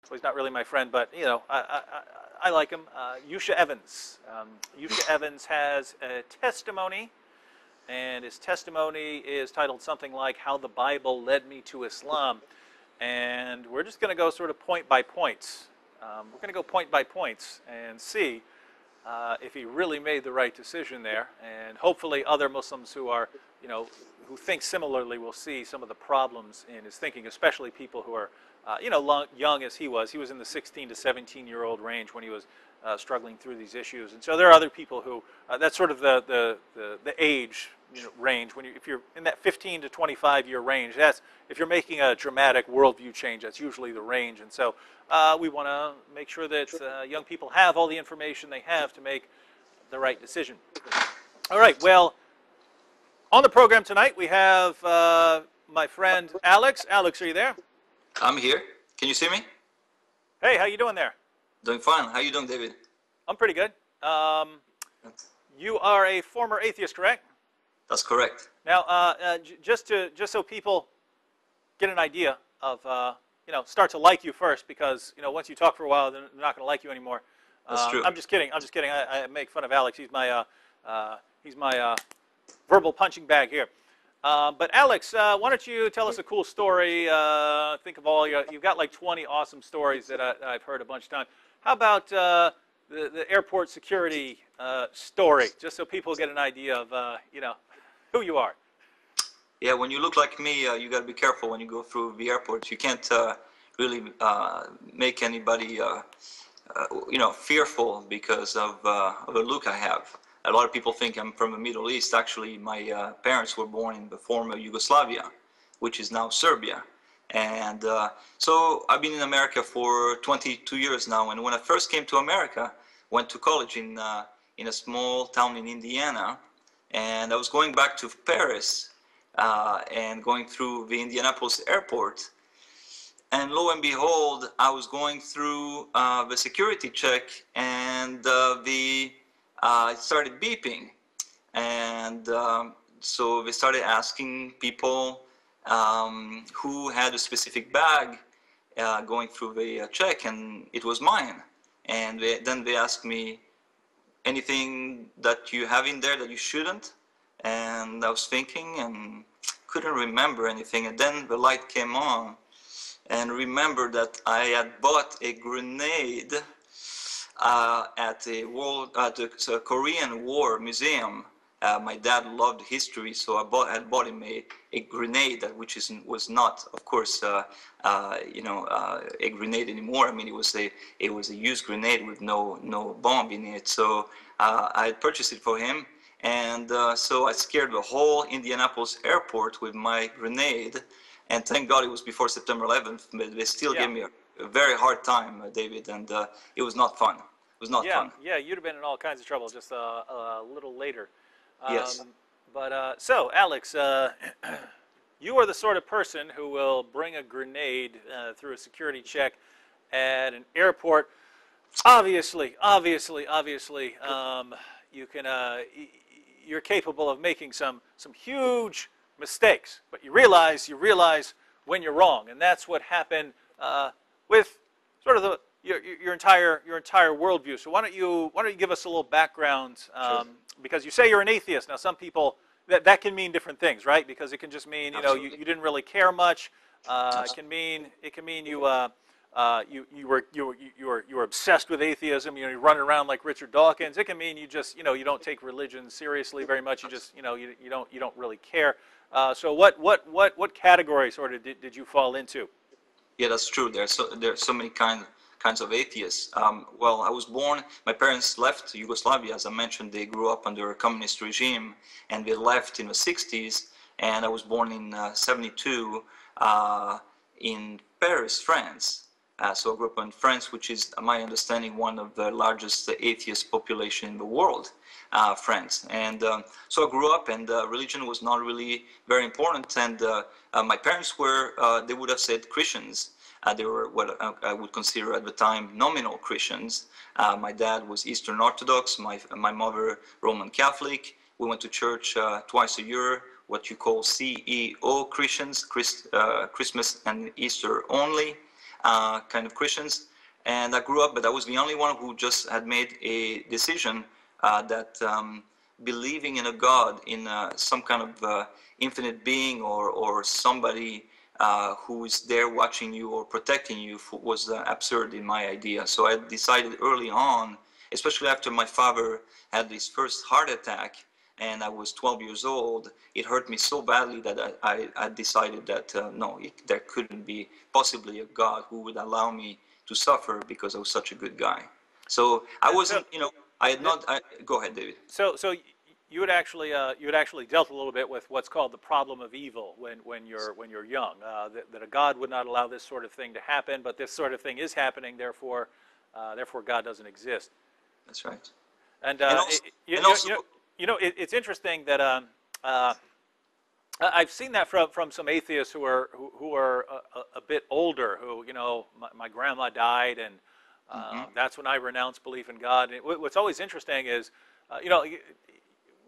well, he's not really my friend, but you know, I like him. Yusha Evans. Yusha Evans has a testimony, and his testimony is titled something like "How the Bible Led Me to Islam," and we're just going to go sort of point by points. We're going to go point by points and see if he really made the right decision there, and hopefully other Muslims who are, you know, who think similarly will see some of the problems in his thinking, especially people who are, you know, young as he was. He was in the 16 to 17-year-old range when he was struggling through these issues, and so there are other people who that's sort of the age, you know, range. When if you're in that 15 to 25-year range, that's if you're making a dramatic worldview change, that's usually the range, and so. We want to make sure that young people have all the information they have to make the right decision. All right, well, on the program tonight we have my friend Alex. Alex, are you there? I'm here. Can you see me? Hey, how you doing there? Doing fine. How you doing, David? I'm pretty good. You are a former atheist, correct? That's correct. Now, just so people get an idea of you know, start to like you first, because you know once you talk for a while, they're not going to like you anymore. That's true. I'm just kidding. I'm just kidding. I make fun of Alex. He's my verbal punching bag here. But Alex, why don't you tell us a cool story? Think of all you've got like 20 awesome stories that I've heard a bunch of times. How about the airport security story, just so people get an idea of you know who you are? Yeah, when you look like me, you got to be careful when you go through the airport. You can't really make anybody, you know, fearful because of the look I have. A lot of people think I'm from the Middle East. Actually, my parents were born in the former Yugoslavia, which is now Serbia. And so I've been in America for 22 years now. And when I first came to America, went to college in a small town in Indiana, and I was going back to Paris. And going through the Indianapolis airport, and lo and behold, I was going through the security check, and it started beeping, and so they started asking people who had a specific bag going through the check, and it was mine. And then they asked me, anything that you have in there that you shouldn't? And I was thinking and couldn't remember anything, and then the light came on and remembered that I had bought a grenade at the Korean War Museum. My dad loved history, so I had bought him a grenade, which was not, of course, you know, a grenade anymore. I mean, it was a used grenade with no bomb in it. So I had purchased it for him. And so I scared the whole Indianapolis airport with my grenade, and thank God it was before September 11th, but they still gave me a very hard time, David, and it was not fun. It was not fun. Yeah, you'd have been in all kinds of trouble just a little later. Yes. But so, Alex, you are the sort of person who will bring a grenade through a security check at an airport. Obviously, you can. You're capable of making some huge mistakes, but you realize when you're wrong, and that's what happened with sort of your entire worldview. So why don't you give us a little background? Sure. Because you say you're an atheist. Now, some people that can mean different things, right? Because it can just mean you know you didn't really care much. It can mean you. You were obsessed with atheism. You know, you're running around like Richard Dawkins. It can mean you just, you know, you don't take religion seriously very much. You just, you know, you don't really care. So what category sort of did you fall into? Yeah, that's true. There are so many kinds of atheists. Well, I was born. My parents left Yugoslavia, as I mentioned. They grew up under a communist regime, and they left in the 60s. And I was born in '72 in Paris, France. So I grew up in France, which is, my understanding, one of the largest atheist population in the world, France. And so I grew up, and religion was not really very important. And my parents were, they would have said Christians. They were what I would consider at the time nominal Christians. My dad was Eastern Orthodox, my mother Roman Catholic. We went to church twice a year, what you call CEO Christians, Christmas and Easter only. kind of Christians. And I grew up, but I was the only one who just had made a decision that believing in a God, in some kind of infinite being or somebody who is there watching you or protecting you was absurd in my idea. So I decided early on, especially after my father had his first heart attack and I was 12 years old, it hurt me so badly that I decided that no, there couldn't be possibly a God who would allow me to suffer because I was such a good guy. So I wasn't, I had not. Go ahead, David. So you had actually dealt a little bit with what's called the problem of evil when you're young. That a God would not allow this sort of thing to happen, but this sort of thing is happening. Therefore God doesn't exist. That's right. And also, it's interesting that I've seen that from some atheists who are a bit older. Who my grandma died, and that's when I renounced belief in God. And what's always interesting is,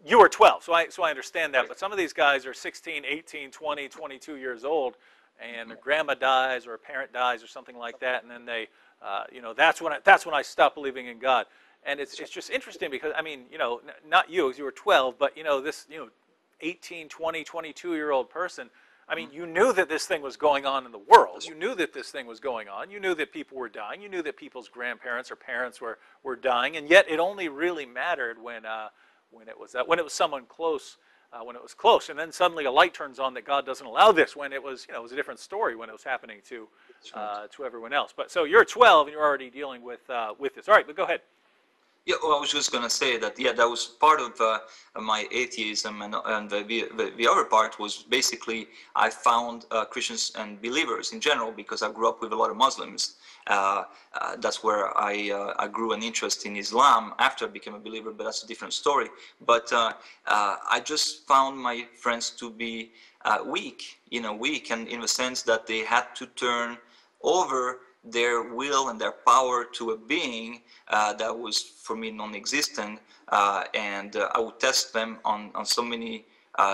you were 12, so I understand that. But some of these guys are 16, 18, 20, 22 years old, and their grandma dies or a parent dies or something like that, and then they, that's when I stopped believing in God. And it's just interesting because, I mean, not you, because you were 12, but, this, 18, 20, 22-year-old person, I mean, you knew that this thing was going on in the world. You knew that this thing was going on. You knew that people were dying. You knew that people's grandparents or parents were dying, and yet it only really mattered when it was someone close, when it was close, and then suddenly a light turns on that God doesn't allow this. When it was, it was a different story when it was happening to everyone else. But so you're 12 and you're already dealing with this. All right, but go ahead. Yeah, well, I was just going to say that, yeah, that was part of my atheism, and the other part was basically I found Christians and believers in general, because I grew up with a lot of Muslims. That's where I grew an interest in Islam after I became a believer, but that's a different story. But I just found my friends to be weak, and in the sense that they had to turn over their will and their power to a being that was for me non-existent, and I would test them on so many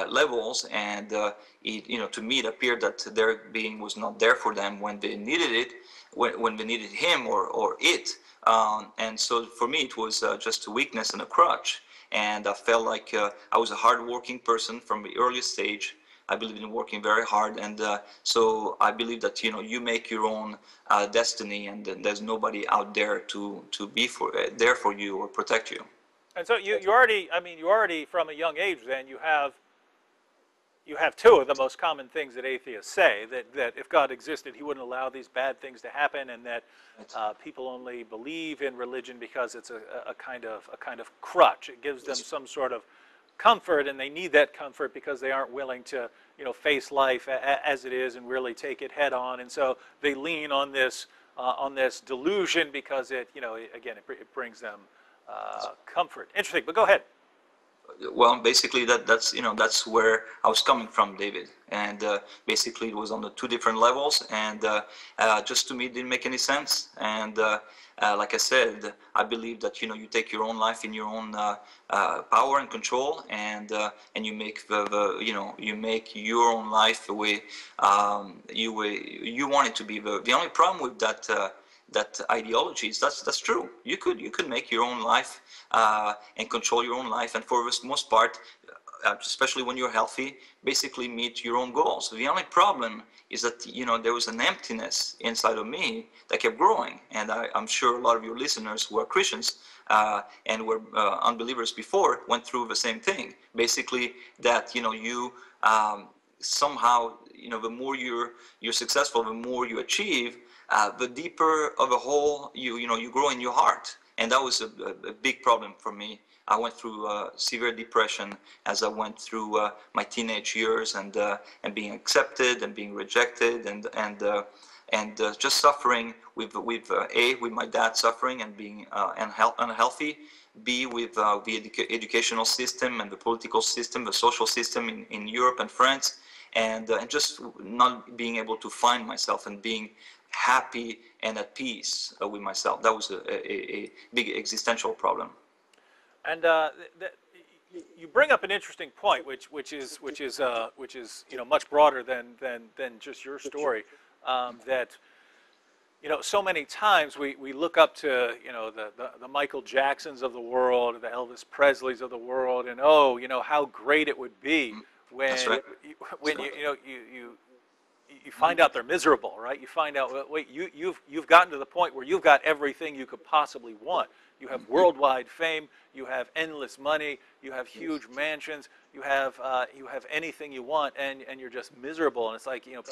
levels, and to me it appeared that their being was not there for them when they needed it, when they needed him or it, and so for me it was just a weakness and a crutch, and I felt like I was a hard-working person from the earliest stage. I believe in working very hard, and so I believe that you make your own destiny, and there's nobody out there to be there for you or protect you. And so you already from a young age then you have two of the most common things that atheists say, that if God existed, he wouldn't allow these bad things to happen, and that people only believe in religion because it's a kind of crutch. It gives them some sort of comfort, and they need that comfort because they aren't willing to face life as it is and really take it head on, and so they lean on this delusion because it brings them comfort. Interesting, but go ahead. Well, basically that's where I was coming from, David, and basically it was on the two different levels, and just to me it didn't make any sense, and like I said, I believe that you take your own life in your own power and control, and you make you make your own life the way you want it to be. The only problem with that ideology is that's true. You could make your own life and control your own life, and for the most part, especially when you're healthy, basically meet your own goals. The only problem is that there was an emptiness inside of me that kept growing, and I'm sure a lot of your listeners who are Christians and were unbelievers before went through the same thing. Basically, that you somehow the more you're successful, the more you achieve, the deeper of a hole you grow in your heart, and that was a big problem for me. I went through severe depression as I went through my teenage years, and being accepted and being rejected, and just suffering with my dad suffering and being unhealthy, B, with the educational system and the political system, the social system in Europe and France, and just not being able to find myself and being happy and at peace with myself. That was a big existential problem. And you bring up an interesting point, which is much broader than just your story. That you know, so many times we look up to, you know, the Michael Jacksons of the world, the Elvis Presleys of the world, and oh, you know, how great it would be That's when right. when you know you find out they're miserable, right? You find out, well, wait, you've gotten to the point where you've got everything you could possibly want. You have worldwide fame, you have endless money, you have huge mansions, you have anything you want, and you're just miserable. And it's like, you know,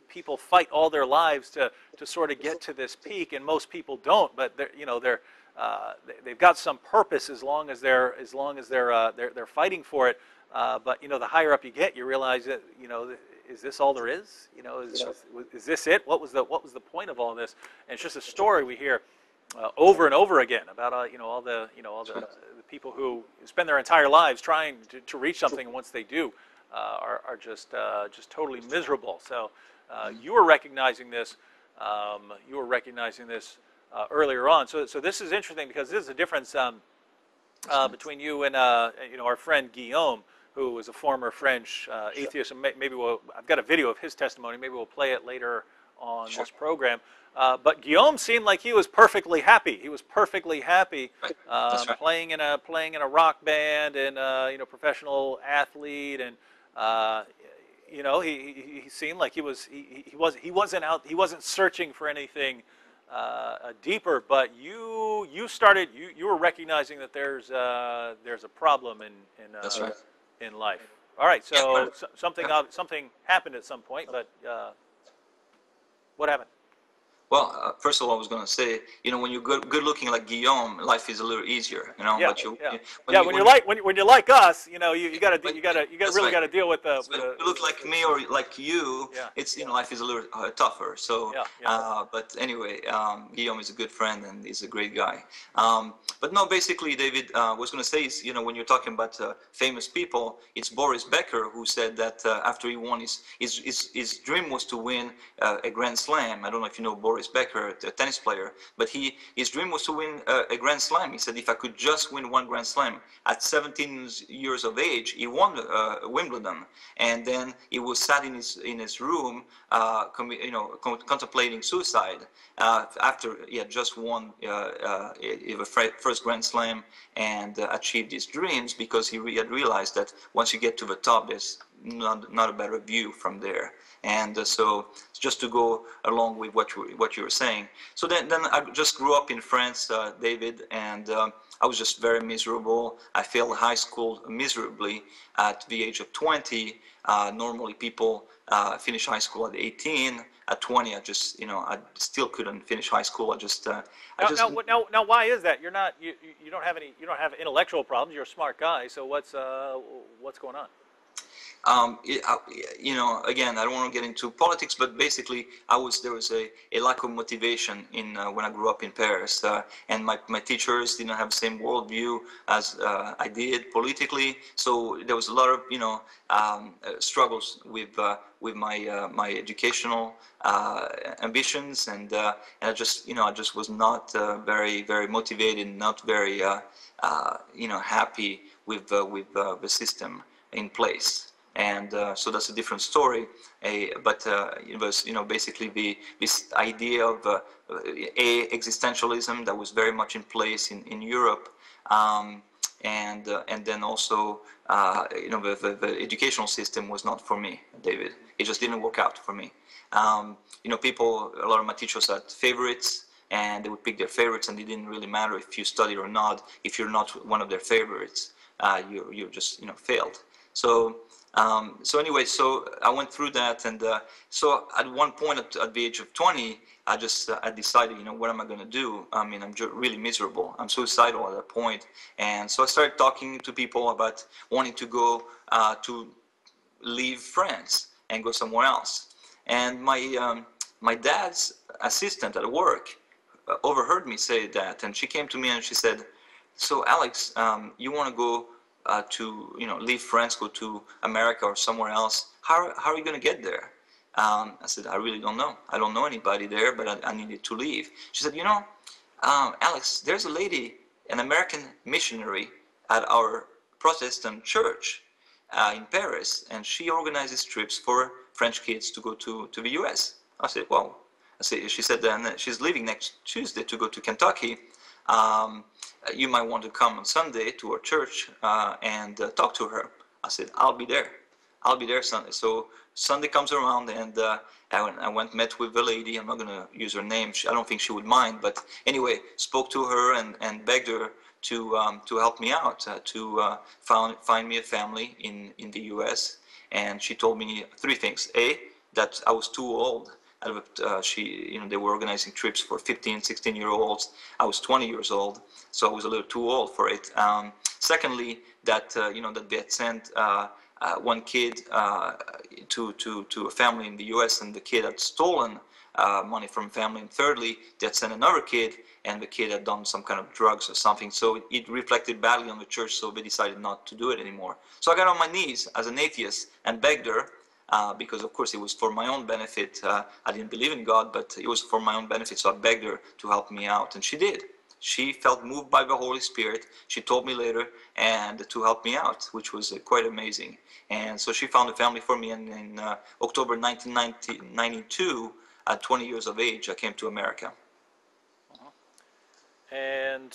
people fight all their lives to sort of get to this peak, and most people don't. But they're, you know, they've got some purpose as long as they're fighting for it. But you know, the higher up you get, you realize that, you know, is this all there is? You know, is this it? What was the point of all this? And it's just a story we hear over and over again about you know, all the people who spend their entire lives trying to reach something, and once they do, are just totally miserable. So you were recognizing this. You were recognizing this earlier on. So this is interesting, because this is a difference between you and you know, our friend Guillaume, who was a former French atheist, and maybe I've got a video of his testimony. Maybe we'll play it later on this program. But Guillaume seemed like he was perfectly happy. He was perfectly happy Right. playing in a rock band, and you know, professional athlete, and you know, he seemed like he wasn't searching for anything deeper. But you were recognizing that there's a problem That's right. in life. All right, so Yeah, something happened at some point, but what happened? well, first of all, I was going to say, you know, when you're good looking like Guillaume, life is a little easier, you know. Yeah, But yeah, when yeah. you, When you're like us, you know, you got that's really right. got to deal with When you look like me or like you, yeah, it's, you know, life is a little tougher. So, yeah, yeah. but anyway, Guillaume is a good friend and he's a great guy. But no, basically, David, what I was going to say is, you know, when you're talking about famous people, it's Boris Becker who said that after he won his dream was to win a Grand Slam. I don't know if you know Boris Becker, the tennis player, but his dream was to win a Grand Slam. He said, if I could just win one Grand Slam. At 17 years of age, he won Wimbledon, and then he was sat in his room, you know, contemplating suicide after he had just won the first Grand Slam and achieved his dreams, because he had realized that once you get to the top, there's not a better view from there. And so just to go along with what you were saying. So then I just grew up in France, David, and I was just very miserable. I failed high school miserably at the age of 20. Normally people finish high school at 18. At 20, I just, you know, I still couldn't finish high school. Now, why is that? You don't have intellectual problems. You're a smart guy. So what's going on? You know, again, I don't want to get into politics, but basically, there was a lack of motivation in when I grew up in Paris, and my teachers didn't have the same worldview as I did politically. So there was a lot of, you know, struggles with my educational ambitions, and I just, you know, I just was not very motivated, not very you know, happy with the system in place. And so that's a different story. But it was, you know, basically this idea of existentialism that was very much in place in Europe, and then also, you know, the educational system was not for me, David. It just didn't work out for me. You know, a lot of my teachers had favorites, and they would pick their favorites, and it didn't really matter if you studied or not. If you're not one of their favorites, you just, you know, failed. So anyway, so I went through that, and so at one point at the age of 20, I decided, you know, what am I going to do? I mean, I'm really miserable. I'm suicidal at that point, and so I started talking to people about wanting to go to leave France and go somewhere else. And my dad's assistant at work overheard me say that, and she came to me and she said, "So Alex, you want to go to, you know, leave France, go to America or somewhere else? How are you going to get there?" I said, "I really don't know. I don't know anybody there, but I needed to leave." She said, "You know, Alex, there's a lady, an American missionary at our Protestant church in Paris, and she organizes trips for French kids to go to the US." I said, "Well, She said that she's leaving next Tuesday to go to Kentucky. You might want to come on Sunday to our church and talk to her. I said, I'll be there. I'll be there Sunday. So Sunday comes around, and I went met with the lady. I'm not going to use her name. I don't think she would mind. But anyway, spoke to her and begged her to help me out, to find me a family in the U.S. And she told me three things. A, that I was too old. They were organizing trips for 15, 16-year-olds. I was 20 years old, so I was a little too old for it. Secondly, that that they had sent one kid to a family in the U.S. and the kid had stolen money from family. And thirdly, they had sent another kid, and the kid had done some kind of drugs or something. So it reflected badly on the church, so they decided not to do it anymore. So I got on my knees as an atheist and begged her, because of course it was for my own benefit. I didn't believe in God, but it was for my own benefit, so I begged her to help me out, and she did. She felt moved by the Holy Spirit. She told me later, and to help me out, which was quite amazing. And so she found a family for me, and in October 1992, at 20 years of age, I came to America. And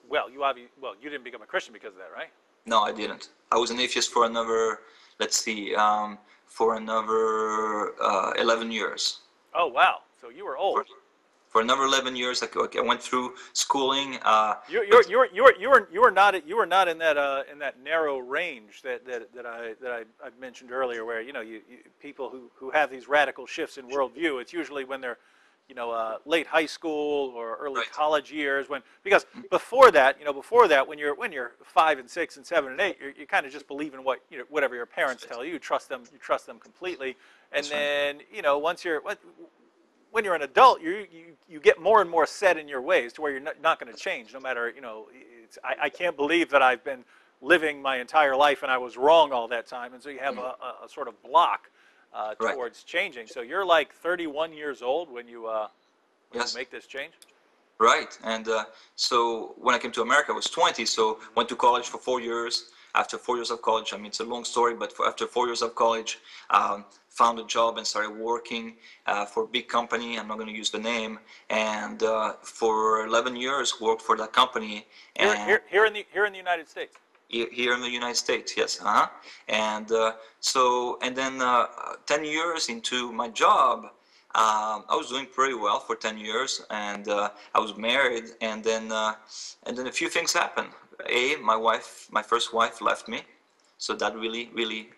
you didn't become a Christian because of that, right? No, I didn't. I was an atheist for another, let's see, for another 11 years. Oh wow! So you were old. For another 11 years, I went through schooling. You were not in that narrow range that I mentioned earlier, where people who have these radical shifts in worldview. It's usually when they're late high school or early college years, because before that, when you're 5 and 6 and 7 and 8, you kind of just believe in whatever your parents tell you. You trust them completely, and then when you're an adult, you get more and more set in your ways to where you're not going to change, no matter I can't believe that I've been living my entire life and I was wrong all that time, and so you have a sort of block towards changing. So you're like 31 years old when you make this change? Right, and so when I came to America, I was 20, so went to college for 4 years. After 4 years of college, I mean, it's a long story, but after 4 years of college, found a job and started working for a big company. I'm not going to use the name. And for 11 years, worked for that company. And here in the United States. Here in the United States, yes. And then 10 years into my job, I was doing pretty well for 10 years, and I was married, and then a few things happened. My first wife left me, so that really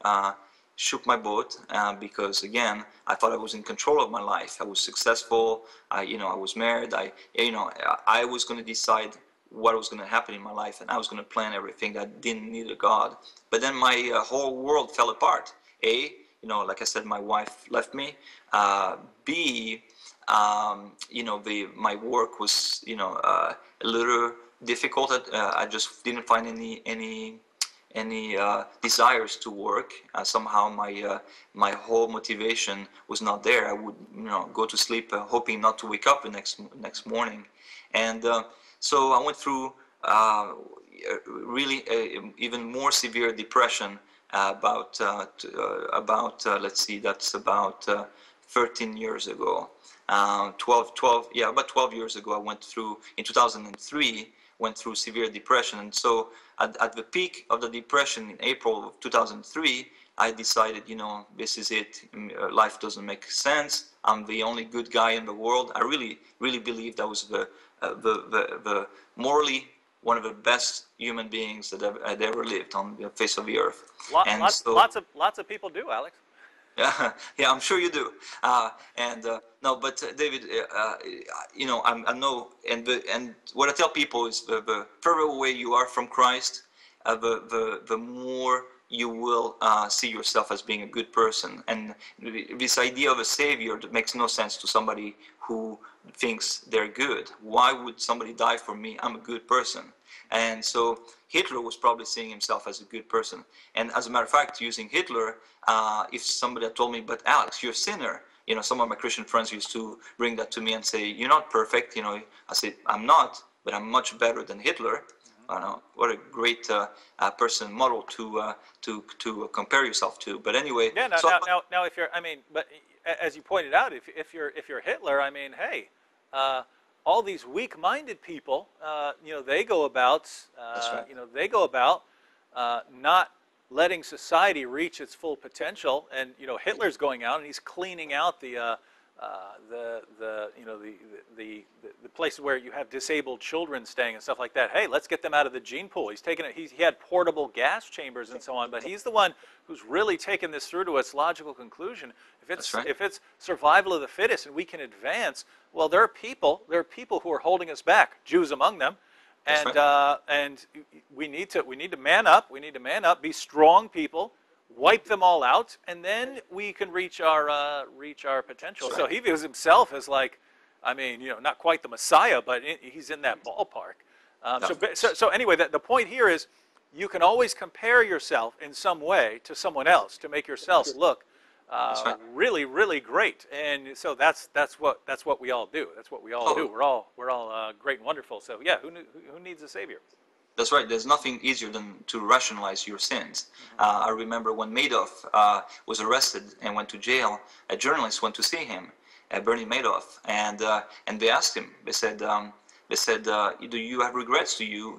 shook my boat, because again, I thought I was in control of my life. I was successful. I was married. I was going to decide what was going to happen in my life, and I was going to plan everything. I didn't need a God. But then my whole world fell apart. Like I said, my wife left me. B, my work was a little difficult. I just didn't find any desires to work. Somehow my whole motivation was not there. I would go to sleep hoping not to wake up the next morning, and so I went through really even more severe depression about let's see, that's about 13 years ago. 12 years ago, I went through, in 2003, went through severe depression. And so at the peak of the depression in April of 2003, I decided, this is it. Life doesn't make sense. I'm the only good guy in the world. I really believed I was the morally one of the best human beings that had ever lived on the face of the earth. Lots of people do, Alex. Yeah, I'm sure you do. No, but David, I know, and what I tell people is the further away you are from Christ, the more you will see yourself as being a good person. And this idea of a savior that makes no sense to somebody who thinks they're good. Why would somebody die for me? I'm a good person. And so Hitler was probably seeing himself as a good person. And as a matter of fact, using Hitler, if somebody had told me, but Alex, you're a sinner. Some of my Christian friends used to bring that to me and say, you're not perfect. I said, I'm not, but I'm much better than Hitler. What a great person model to compare yourself to. But anyway. Yeah. Now, if you're, as you pointed out, if you're Hitler, I mean, hey, all these weak-minded people, they go about, That's right. not letting society reach its full potential. And Hitler's going out and he's cleaning out the places where you have disabled children staying and stuff like that. Hey, let's get them out of the gene pool. He's taken it. He had portable gas chambers and so on, but he's the one who's really taken this through to its logical conclusion. If it's survival of the fittest and we can advance, well, there are people who are holding us back, Jews among them, and and we need to man up. We need to man up, be strong people, wipe them all out, and then we can reach our potential. So he views himself as like, I mean, not quite the Messiah, but he's in that ballpark. So anyway, the point here is, you can always compare yourself in some way to someone else to make yourself look really, really great. And so that's what we all do. That's what we all do. We're all great and wonderful. So yeah, who needs a savior? That's right. There's nothing easier than to rationalize your sins. I remember when Madoff was arrested and went to jail, a journalist went to see him, Bernie Madoff, and they asked him. They said, do you have regrets? Do you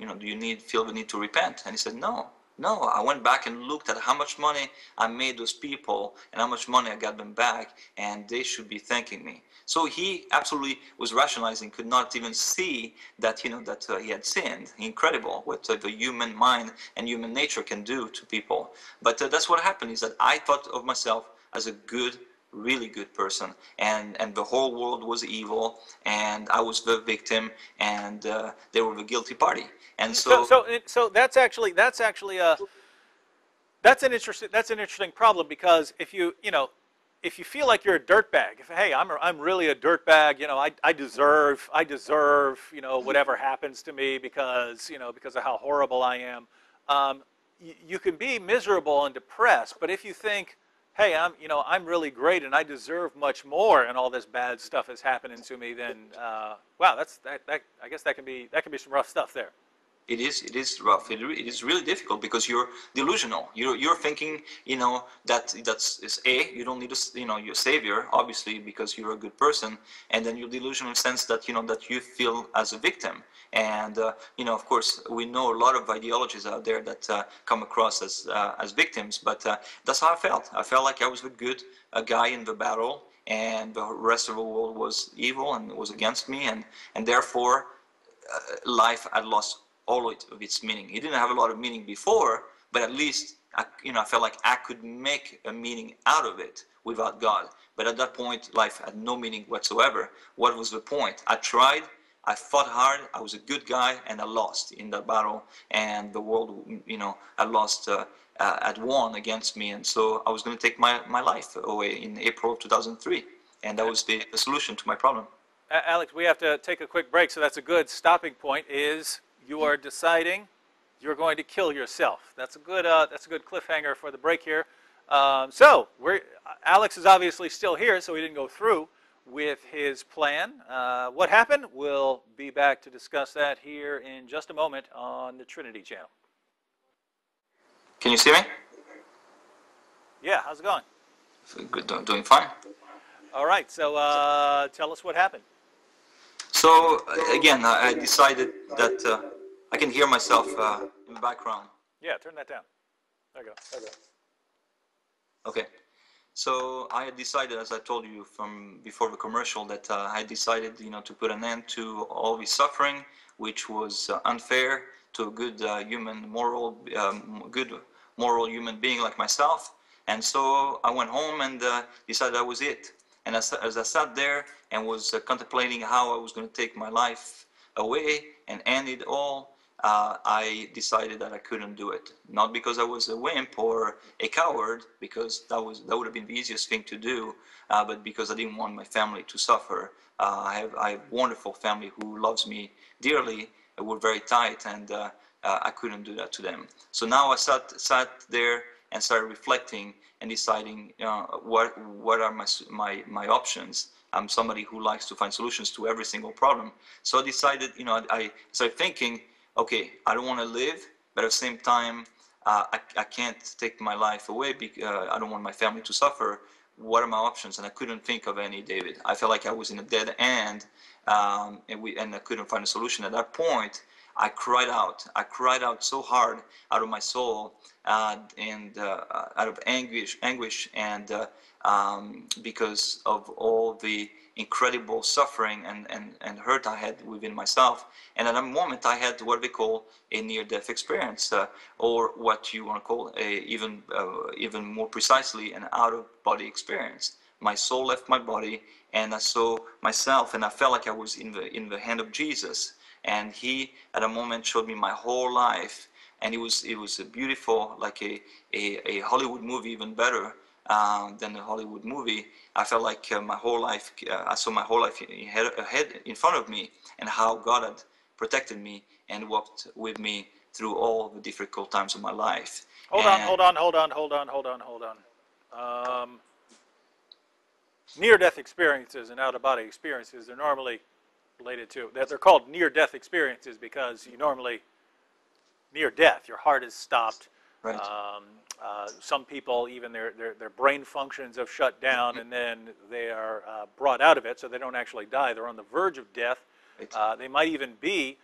feel the need to repent? And he said, no. I went back and looked at how much money I made those people and how much money I got them back, and they should be thanking me. So he absolutely was rationalizing, could not even see that he had sinned. Incredible what the human mind and human nature can do to people. But that's what happened, is that I thought of myself as a good, really good person, and the whole world was evil, and I was the victim, and they were the guilty party. And so that's an interesting problem, because if you feel like you're a dirtbag, hey, I'm really a dirtbag, I deserve whatever happens to me because of how horrible I am, you can be miserable and depressed. But if you think, hey, I'm really great and I deserve much more, and all this bad stuff is happening to me, then wow, I guess that can be some rough stuff there. It is rough. It is really difficult, because you're delusional. You're thinking, that's you don't need your savior, obviously, because you're a good person, and then you're delusional in the sense that that you feel as a victim. And of course, we know a lot of ideologies out there that come across as victims, but that's how I felt. I felt like I was a good guy in the battle, and the rest of the world was evil and was against me, and therefore life had lost all of its meaning. It didn't have a lot of meaning before, but at least I felt like I could make a meaning out of it without God. But at that point, life had no meaning whatsoever. What was the point? I tried, I fought hard, I was a good guy, and I lost in that battle, and the world, had lost, had won against me, and so I was going to take my life away in April of 2003, and that was the solution to my problem. Alex, we have to take a quick break, so that's a good stopping point. You are deciding you're going to kill yourself. That's a good cliffhanger for the break here. So Alex is obviously still here, so he didn't go through with his plan. What happened? We'll be back to discuss that here in just a moment on the Trinity Channel. Can you see me? Yeah, how's it going? Good, doing fine. All right, so tell us what happened. So again, I decided that I can hear myself in the background. Yeah, turn that down. There you go. Okay. So I had decided, as I told you from before the commercial, that I decided, to put an end to all the suffering, which was unfair to a good good moral human being like myself. And so I went home and decided that was it. And as I sat there and was contemplating how I was going to take my life away and end it all, I decided that I couldn't do it. Not because I was a wimp or a coward, because that would have been the easiest thing to do, but because I didn't want my family to suffer. I have a wonderful family who loves me dearly. We're very tight, and I couldn't do that to them. So now I sat there and started reflecting and deciding what are my options. I'm somebody who likes to find solutions to every single problem. So I decided, I started thinking, okay, I don't want to live, but at the same time, I can't take my life away because I don't want my family to suffer. what are my options? And I couldn't think of any, David. I felt like I was in a dead end, and I couldn't find a solution. At that point, I cried out. I cried out so hard out of my soul, and out of anguish, and because of all the incredible suffering and hurt I had within myself. And at that moment, I had what we call a near-death experience, or what you want to call even more precisely, an out-of-body experience. My soul left my body, and I saw myself, and I felt like I was in the hand of Jesus. And he, at a moment, showed me my whole life, and it was a beautiful, like a Hollywood movie, even better than a Hollywood movie. I felt like my whole life, I saw my whole life ahead in front of me, and how God had protected me and walked with me through all the difficult times of my life. Hold on. Near-death experiences and out-of-body experiences, they're normally related to, they're called near-death experiences because you normally, near death, your heart is stopped. Right. Some people, even their brain functions have shut down, and then they are brought out of it, so they don't actually die. They're on the verge of death. Right. They might even be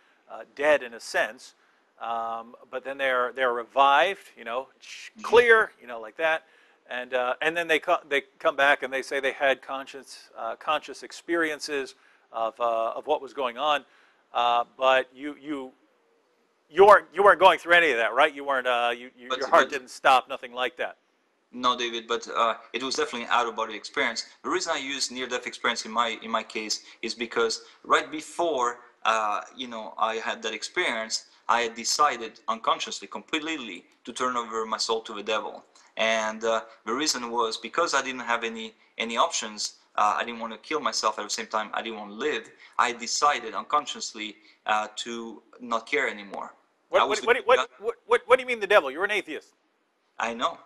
dead in a sense, but then they're revived, clear, like that, and then they come back and they say they had conscious experiences of what was going on, but you weren't going through any of that, right? You weren't. Your heart didn't stop. Nothing like that. No, David, but it was definitely an out-of-body experience. The reason I use near-death experience in my case is because right before I had that experience, I had decided unconsciously, completely, to turn over my soul to the devil. And the reason was because I didn't have any options. I didn't want to kill myself. At the same time, I didn't want to live. I decided unconsciously to not care anymore. What do you mean the devil? You're an atheist. I know.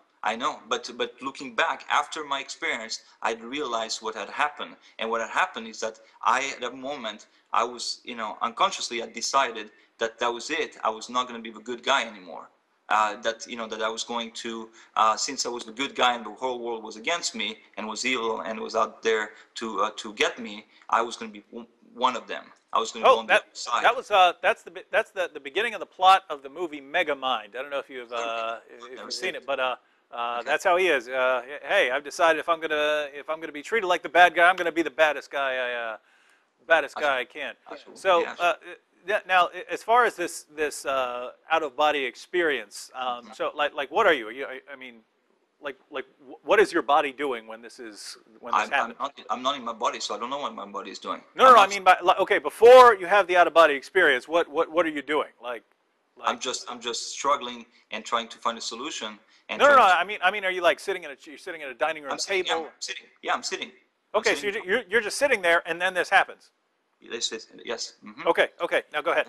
But looking back, after my experience, I realized what had happened. And what had happened is that at that moment, I was, unconsciously, I decided that was it. I was not going to be the good guy anymore. That I was going to, since I was the good guy and the whole world was against me and was evil and was out there to get me, I was going to be one of them. I was going to go on the other side. That's the beginning of the plot of the movie Megamind. I don't know if you've seen it, but okay. That's how he is. Hey, I've decided if I'm gonna be treated like the bad guy, I'm gonna be the baddest guy I can. So. Now, as far as this out-of-body experience, so like what are you? I mean, like what is your body doing when this happens? I'm not in my body, so I don't know what my body is doing. No, I mean, okay, before you have the out-of-body experience, what are you doing? Like I'm just struggling and trying to find a solution. And no. I mean, are you like sitting at a dining room table? I'm sitting. Okay, so you're just sitting there, and then this happens. Yes. Mm-hmm. Okay. Now go ahead.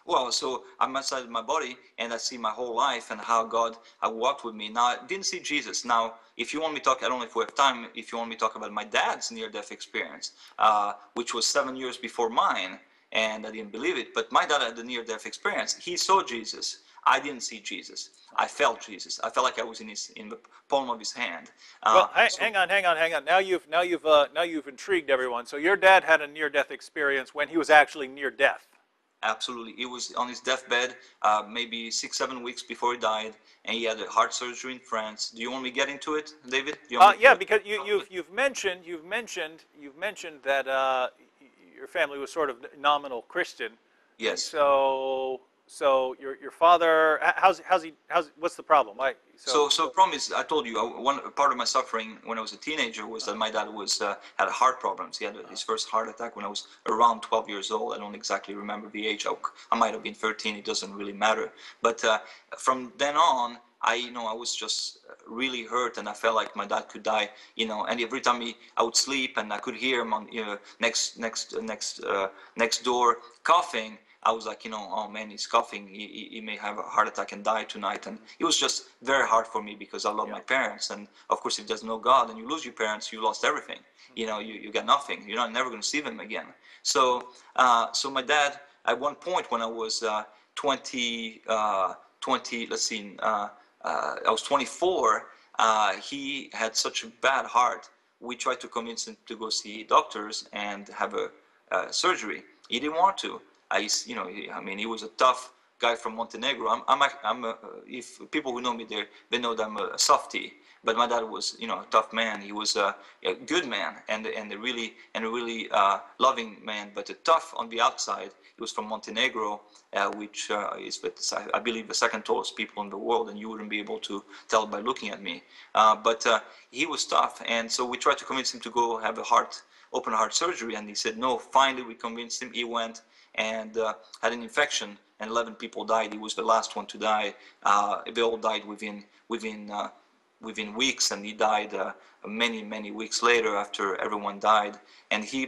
Well, so I'm outside my body, and I see my whole life and how God walked with me. Now, I didn't see Jesus. Now, if you want me to talk, I don't know if we have time, if you want me to talk about my dad's near-death experience, which was 7 years before mine, and I didn't believe it, but my dad had the near-death experience. He saw Jesus. I didn't see Jesus. I felt Jesus. I felt like I was in the palm of his hand. Well, hang on. Now you've intrigued everyone. So your dad had a near-death experience when he was actually near death. Absolutely. He was on his deathbed, maybe 6-7 weeks before he died, and he had a heart surgery in France. Do you want me to get into it, David? Yeah, because you've mentioned that your family was sort of nominal Christian. Yes. So your father, what's the problem? So the problem is, I told you, one part of my suffering when I was a teenager was that my dad had heart problems. He had his first heart attack when I was around 12 years old. I don't exactly remember the age. I might have been 13. It doesn't really matter. But from then on, I was just really hurt, and I felt like my dad could die. And every time I would sleep, and I could hear him on next door coughing. I was like, oh man, he's coughing. He may have a heart attack and die tonight. And it was just very hard for me because I love my parents. And of course, if there's no God and you lose your parents, you lost everything. You got nothing. You're never going to see them again. So my dad, at one point when I was 20, I was 24. he had such a bad heart. We tried to convince him to go see doctors and have a surgery. He didn't want to. I mean, he was a tough guy from Montenegro. If people who know me there, they know that I'm a softie. But my dad was, a tough man. He was a good man and a really loving man, but a tough on the outside. He was from Montenegro, which is, I believe, the second tallest people in the world, and you wouldn't be able to tell by looking at me. But he was tough, and so we tried to convince him to go have a open heart surgery, and he said no. Finally, we convinced him. He went and had an infection, and 11 people died. He was the last one to die. They all died within weeks, and he died many weeks later after everyone died.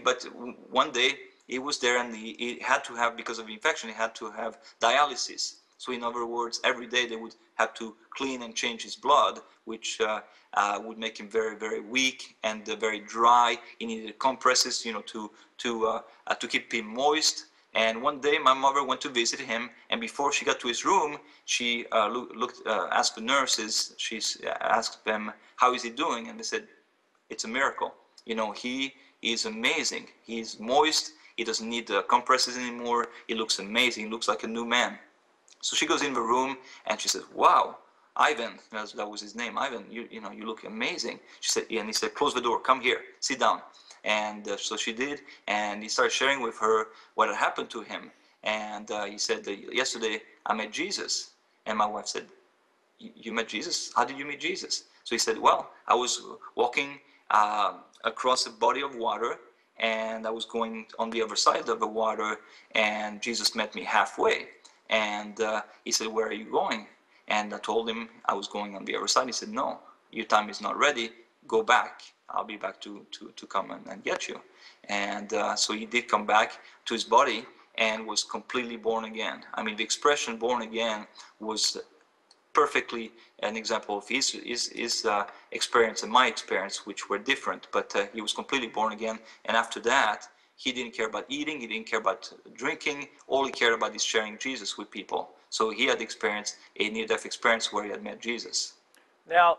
But one day he was there, and he had to have, because of the infection, he had to have dialysis. So in other words, every day they would have to clean and change his blood, which would make him very weak and very dry. He needed compresses, to keep him moist. And one day my mother went to visit him, and before she got to his room, she asked the nurses, she asked them, how is he doing? And they said, it's a miracle. He is amazing. He's moist. He doesn't need compresses anymore. He looks amazing. He looks like a new man. So she goes in the room and she says, wow, Ivan, that was his name, Ivan, you look amazing. She said, and he said, close the door, come here, sit down. And so she did, and he started sharing with her what had happened to him. And he said, yesterday I met Jesus. And my wife said, you met Jesus? How did you meet Jesus? So he said, well, I was walking across a body of water, and I was going on the other side of the water, and Jesus met me halfway. And he said, where are you going? And I told him I was going on the other side. He said, no, your time is not ready. Go back. I'll be back to come and get you. And so he did come back to his body and was completely born again. I mean, the expression born again was perfectly an example of his experience and my experience, which were different. But he was completely born again. And after that, he didn't care about eating. He didn't care about drinking. All he cared about is sharing Jesus with people. So he had experienced a near-death experience where he had met Jesus. Now,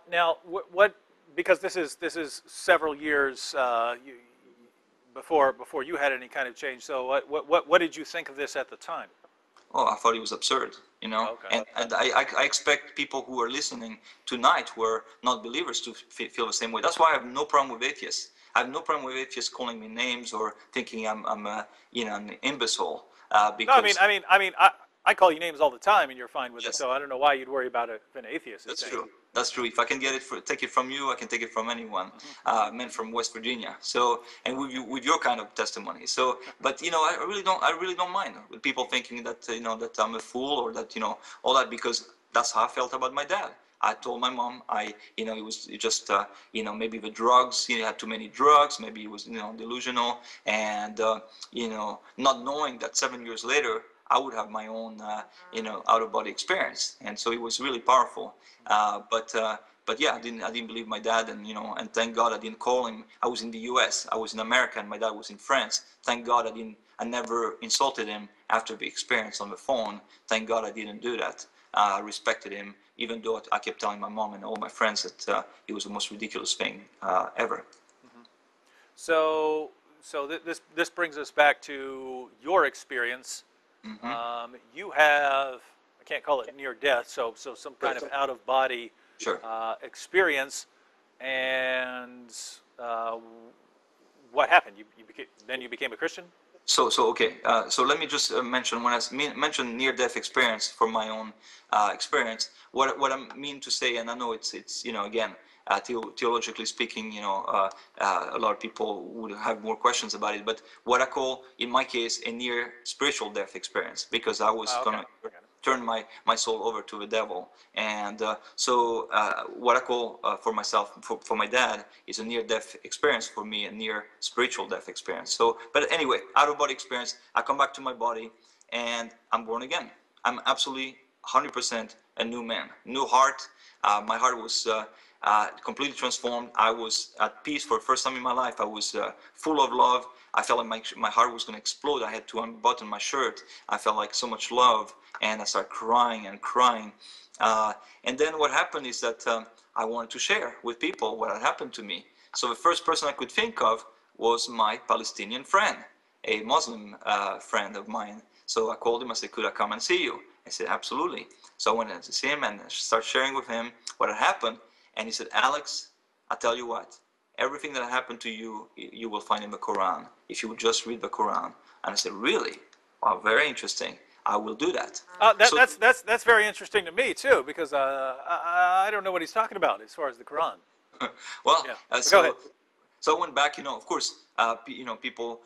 what? Because this is several years before you had any kind of change. So what did you think of this at the time? Oh, I thought it was absurd, Okay. And I expect people who are listening tonight who are not believers to feel the same way. That's why I have no problem with atheists. I have no problem with atheists calling me names or thinking I'm an imbecile. Because no, I call you names all the time, and you're fine with yes. it. So I don't know why you'd worry about it if an atheist is That's saying. true. That's true. If I can take it from you, I can take it from anyone. Men from West Virginia. So, and with your kind of testimony. So, but I really don't mind with people thinking that that I'm a fool or that all that, because that's how I felt about my dad. I told my mom, it was just, maybe the drugs, he had too many drugs, maybe he was, delusional, and, not knowing that 7 years later, I would have my own, out-of-body experience. And so it was really powerful. But yeah, I didn't believe my dad, and, and thank God I didn't call him. I was in the US, I was in America, and my dad was in France. Thank God I never insulted him after the experience on the phone. Thank God I didn't do that. I respected him, even though I kept telling my mom and all my friends that it was the most ridiculous thing ever. Mm-hmm. So this brings us back to your experience. Mm-hmm. You have, I can't call it near death, so some kind of out of body Sure. experience. And what happened? You became a Christian? So Okay. So let me just mention, when I mention near-death experience from my own experience, what I mean to say, and I know it's again, theologically speaking, a lot of people would have more questions about it, but what I call, in my case, a near spiritual death experience, because I was going to turn my soul over to the devil. And so what I call for myself, for my dad, is a near-death experience. For me, a near spiritual death experience. So, but anyway, out-of-body experience, I come back to my body and I'm born again. I'm absolutely 100% a new man, new heart. My heart was completely transformed. I was at peace for the first time in my life. I was full of love. I felt like my heart was going to explode. I had to unbutton my shirt. I felt like so much love, and I started crying and crying. And then what happened is that I wanted to share with people what had happened to me. So the first person I could think of was my Palestinian friend, a Muslim friend of mine. So I called him. I said, could I come and see you? I said, absolutely. So I went to see him and started sharing with him what had happened. And he said, Alex, I tell you what, everything that happened to you, you will find in the Quran, if you would just read the Quran. And I said, really? Wow, very interesting. I will do that. That's very interesting to me too, because I don't know what he's talking about as far as the Quran. Well, Yeah. Go ahead. So I went back, of course, people,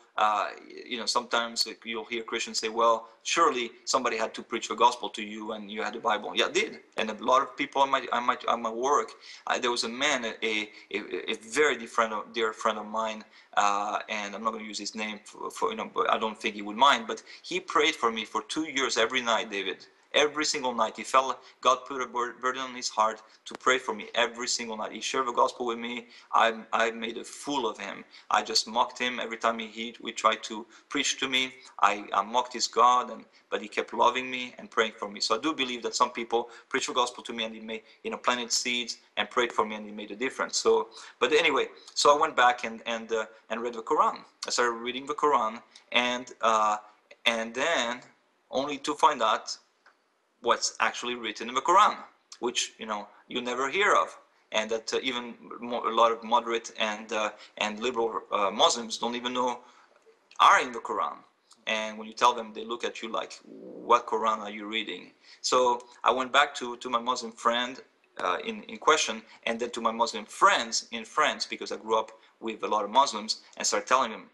sometimes you'll hear Christians say, well, surely somebody had to preach the gospel to you and you had the Bible. Yeah, I did. And a lot of people on my work, there was a man, a very dear friend of mine, and I'm not going to use his name but I don't think he would mind, but he prayed for me for 2 years every night, David. Every single night. He felt God put a burden on his heart to pray for me every single night. He shared the gospel with me. I made a fool of him. I just mocked him every time we tried to preach to me. I mocked his God, but he kept loving me and praying for me. So I do believe that some people preached the gospel to me and he planted seeds and prayed for me and he made a difference. So, but anyway, so I went back and read the Quran. I started reading the Quran and then only to find out what's actually written in the Quran, which you never hear of, and that even a lot of moderate and liberal Muslims don't even know are in the Quran. And when you tell them, they look at you like, what Quran are you reading? So I went back to my Muslim friend in question, and then to my Muslim friends in France, because I grew up with a lot of Muslims, and started telling them,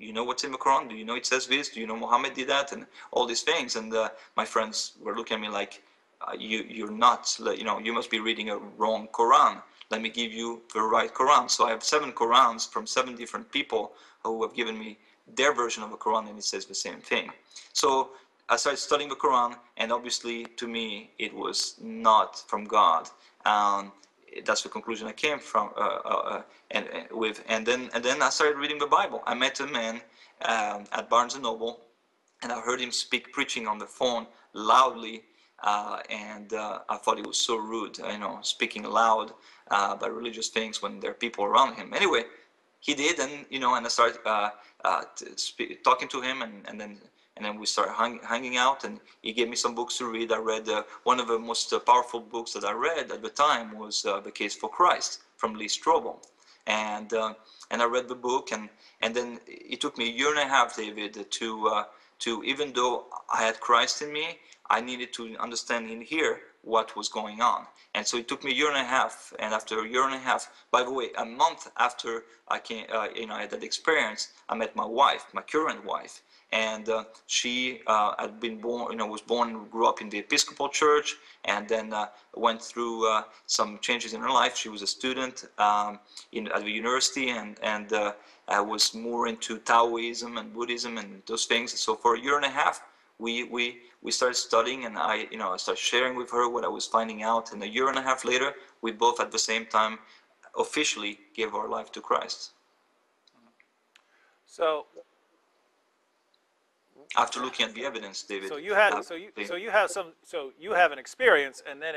you know what's in the Quran? Do you know it says this? Do you know Muhammad did that? And all these things. And my friends were looking at me like, you're nuts. You must be reading a wrong Quran. Let me give you the right Quran. So I have 7 Qurans from 7 different people who have given me their version of the Quran, and it says the same thing. So I started studying the Quran, and obviously to me it was not from God. That's the conclusion I came from and then I started reading the Bible. I met a man at Barnes and Noble, and I heard him preaching on the phone loudly, and I thought it was so rude, speaking loud about religious things when there are people around him. Anyway, he did, and and I started talking to him, and then we started hanging out, and he gave me some books to read. I read one of the most powerful books that I read at the time was The Case for Christ from Lee Strobel, and I read the book, and then it took me a year and a half, David, to even though I had Christ in me, I needed to understand in here what was going on. And so it took me a year and a half, and after a year and a half, by the way, a month after I came, I had that experience, I met my wife, my current wife, and she had been born, was born and grew up in the Episcopal Church, and then went through some changes in her life. She was a student at the university, and I was more into Taoism and Buddhism and those things. So for a year and a half, we started studying, and I started sharing with her what I was finding out. And a year and a half later, we both at the same time officially gave our life to Christ. So after looking at the evidence, David. So you have an experience, and then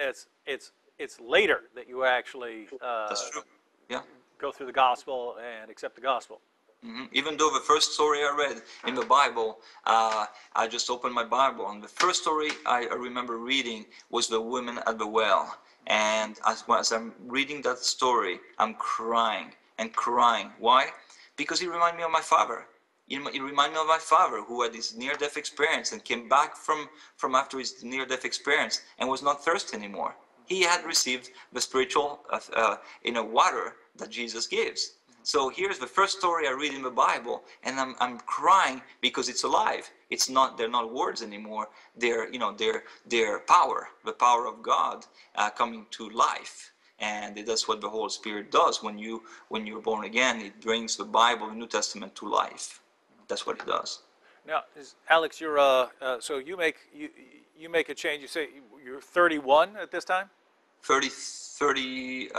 it's later that you actually That's true. Yeah. go through the gospel and accept the gospel. Mm-hmm. Even though the first story I read in the Bible, I just opened my Bible, and the first story I remember reading was the woman at the well. And as I'm reading that story, I'm crying and crying. Why? Because it reminded me of my father. It reminded me of my father, who had this near-death experience and came back from after his near-death experience and was not thirsty anymore. He had received the spiritual water that Jesus gives. So here's the first story I read in the Bible, and I'm crying because it's alive. They're not words anymore. They're power, the power of God coming to life. And that's what the Holy Spirit does when you're born again. It brings the Bible, the New Testament, to life. That's what it does. Now, Alex, you're so you make a change. You say you're 31 at this time. 33.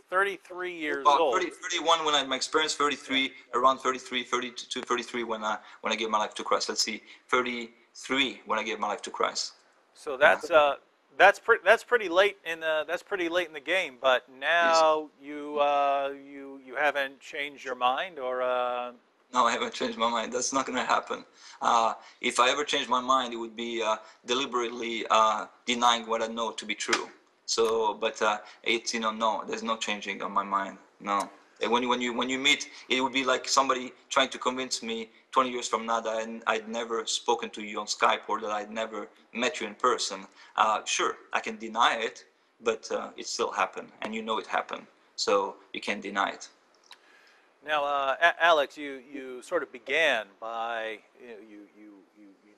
33 years About old. 31 when I had my experience, 33, around 33, 32, 33 when I gave my life to Christ. Let's see, 33 when I gave my life to Christ. So Yeah. that's pretty late in the game. But Yes. now you haven't changed your mind, or No, I haven't changed my mind. That's not going to happen. If I ever change my mind, it would be deliberately denying what I know to be true. So, but it's no, there's no changing on my mind. No. And when you meet, it would be like somebody trying to convince me 20 years from now that I'd never spoken to you on Skype or that I'd never met you in person. Sure, I can deny it, but it still happened, and you know it happened. So you can't deny it. now, Alex, you sort of began by you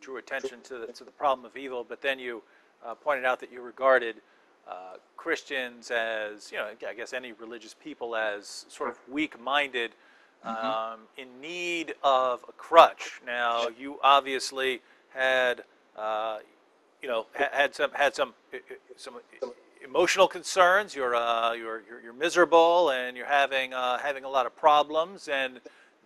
drew attention to the problem of evil, but then you pointed out that you regarded Christians as, I guess any religious people as sort of weak-minded, Mm-hmm. in need of a crutch. Now, you obviously had, had some emotional concerns. You're miserable, and you're having a lot of problems, and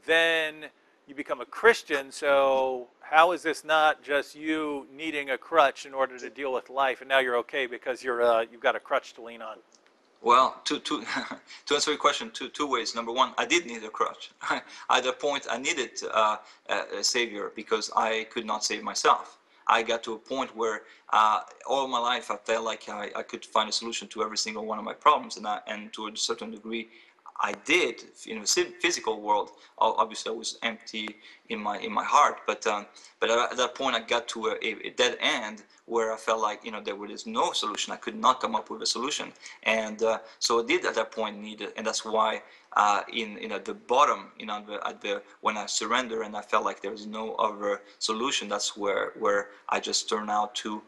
then you become a Christian. So how is this not just you needing a crutch in order to deal with life, and now you're okay because you've got a crutch to lean on? Well, to answer your question, two ways. Number one, I did need a crutch. At that point, I needed a savior because I could not save myself. I got to a point where all my life I felt like I could find a solution to every single one of my problems, and to a certain degree, I did. In the physical world, obviously I was empty in my heart, but at that point I got to a dead end where I felt like there was no solution. I could not come up with a solution, and so I did at that point need it, and that's why at the bottom, when I surrendered and I felt like there was no other solution, that's where I just turned out to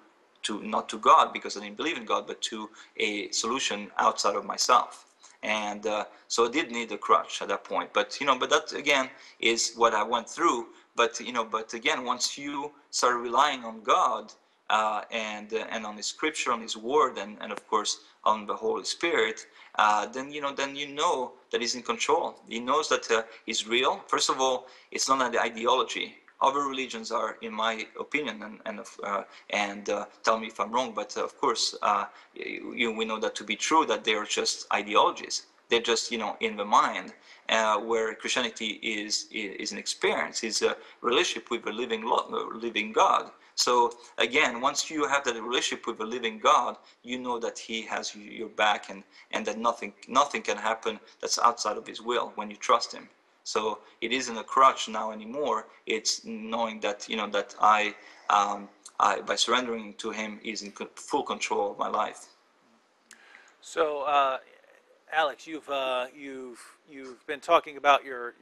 not to God because I didn't believe in God, but to a solution outside of myself. And so I did need a crutch at that point, but that again is what I went through. But again, once you start relying on God and on His Scripture, on His Word, and of course on the Holy Spirit, then you know that He's in control. He knows that He's real. First of all, it's not an ideology. Other religions are, in my opinion, and tell me if I'm wrong, but of course, we know that to be true, that they are just ideologies. They're just, in the mind, where Christianity is an experience, is a relationship with a living God. So again, once you have that relationship with the living God, you know that He has your back, and that nothing can happen that's outside of His will when you trust Him. So it isn't a crutch now anymore. It's knowing that that I by surrendering to Him, is in full control of my life. So, Alex, you've been talking about your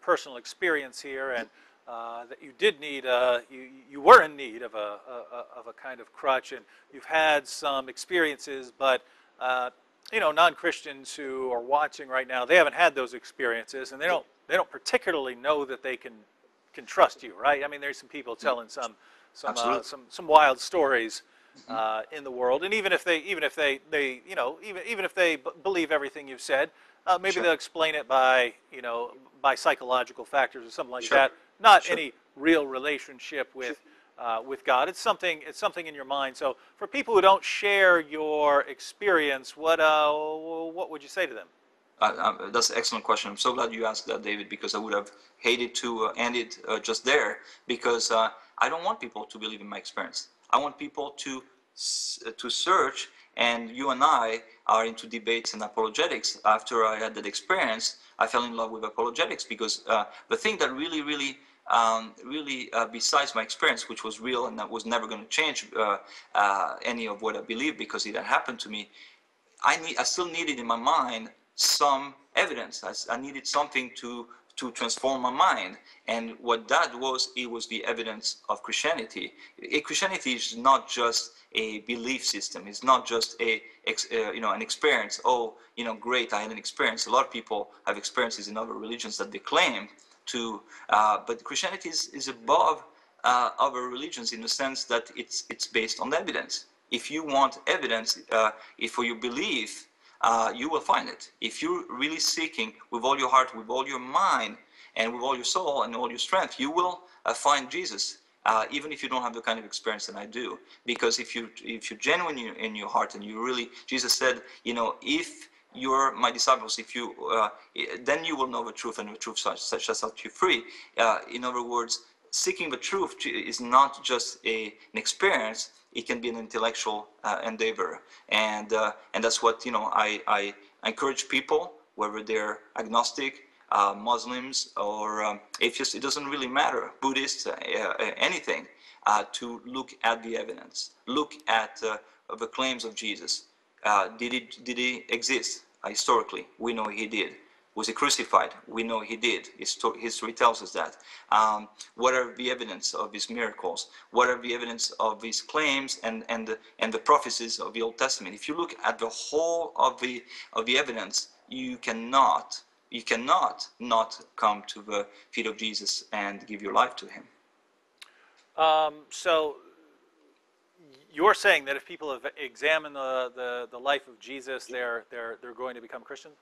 personal experience here, and that you did need you were in need of a kind of crutch, and you've had some experiences, but non-Christians who are watching right now, they haven't had those experiences, and they don't particularly know that they can trust you, right? I mean, there's some people telling some wild stories in the world, and even if they believe everything you've said, maybe Sure. they'll explain it by psychological factors or something like Sure. that. Not Sure. any real relationship with God. It's something in your mind. So for people who don't share your experience, what would you say to them? That's an excellent question. I'm so glad you asked that, David, because I would have hated to end it just there, because I don't want people to believe in my experience. I want people to search, and you and I are into debates and apologetics. After I had that experience, I fell in love with apologetics, because the thing that really besides my experience, which was real and that was never going to change any of what I believe because it had happened to me, I still needed in my mind some evidence. I needed something to to transform my mind. And what that was, it was the evidence of Christianity. Christianity is not just a belief system. It's not just an experience. Oh, great, I had an experience. A lot of people have experiences in other religions that they claim to, but Christianity is above other religions in the sense that it's based on evidence. If you want evidence, if you believe, you will find it. If you're really seeking with all your heart, with all your mind, and with all your soul and all your strength, you will find Jesus. Even if you don't have the kind of experience that I do, because if you're genuine in your heart and you really, Jesus said, if you're my disciples, if you then you will know the truth, and the truth shall set you free. In other words, seeking the truth is not just an experience; it can be an intellectual endeavor, and that's what I encourage people, whether they're agnostic, Muslims or atheists, it doesn't really matter, Buddhists, anything, to look at the evidence, look at the claims of Jesus. Did he exist historically? We know he did. Was he crucified? We know he did. History tells us that. What are the evidence of his miracles? What are the evidence of his claims and the prophecies of the Old Testament? If you look at the whole of the evidence, you cannot not come to the feet of Jesus and give your life to him. So you're saying that if people have examined the life of Jesus, they're going to become Christians?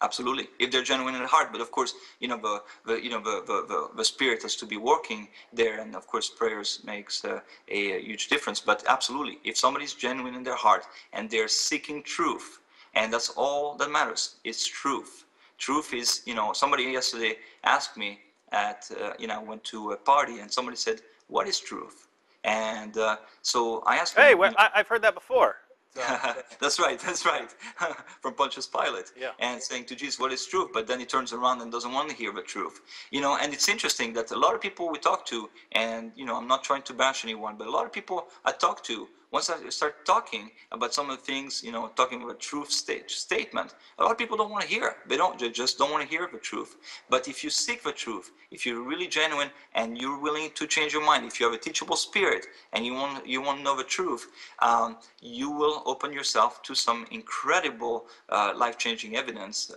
Absolutely, if they're genuine in heart. But of course, the Spirit has to be working there, and of course, prayers makes a huge difference. But absolutely, if somebody's genuine in their heart and they're seeking truth, and that's all that matters, it's truth. Truth is, somebody yesterday asked me at, I went to a party and somebody said, "What is truth?" And so I asked Hey, him, I've heard that before. So. That's right, from Pontius Pilate, yeah. And saying to Jesus, "What is truth?" But then he turns around and doesn't want to hear the truth. And it's interesting that a lot of people we talk to, and I'm not trying to bash anyone, but a lot of people I talk to, once I start talking about some of the things, talking about truth statement, a lot of people don't want to hear. They just don't want to hear the truth. But if you seek the truth, if you're really genuine and you're willing to change your mind, if you have a teachable spirit and you want to know the truth, you will open yourself to some incredible life-changing evidence,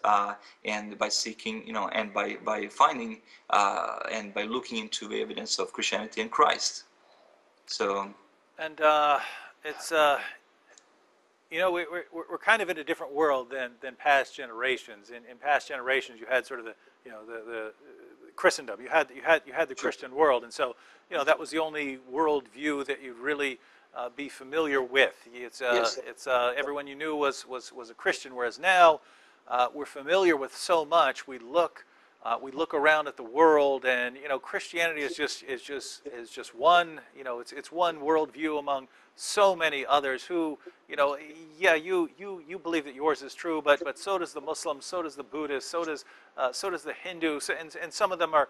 and by seeking, and by finding and by looking into the evidence of Christianity and Christ. So. And it's we're kind of in a different world than past generations. In past generations, you had sort of the Christendom. You had the Christian world, and so that was the only worldview that you'd really be familiar with. It's everyone you knew was a Christian, whereas now we're familiar with so much. We look around at the world, and Christianity is just one. It's one worldview among so many others. Who you believe that yours is true, but so does the Muslim, so does the Buddhist, so does the Hindu, and some of them are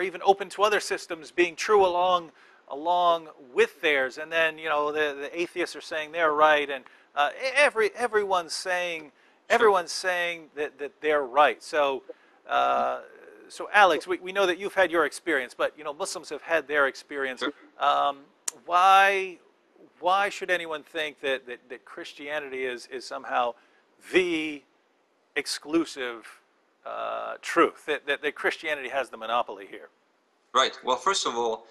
even open to other systems being true along with theirs. And then the atheists are saying they're right, and everyone's saying that they're right. So Alex, we know that you've had your experience, but Muslims have had their experience. Why should anyone think that Christianity is somehow the exclusive truth, that Christianity has the monopoly here? Right. Well, first of all,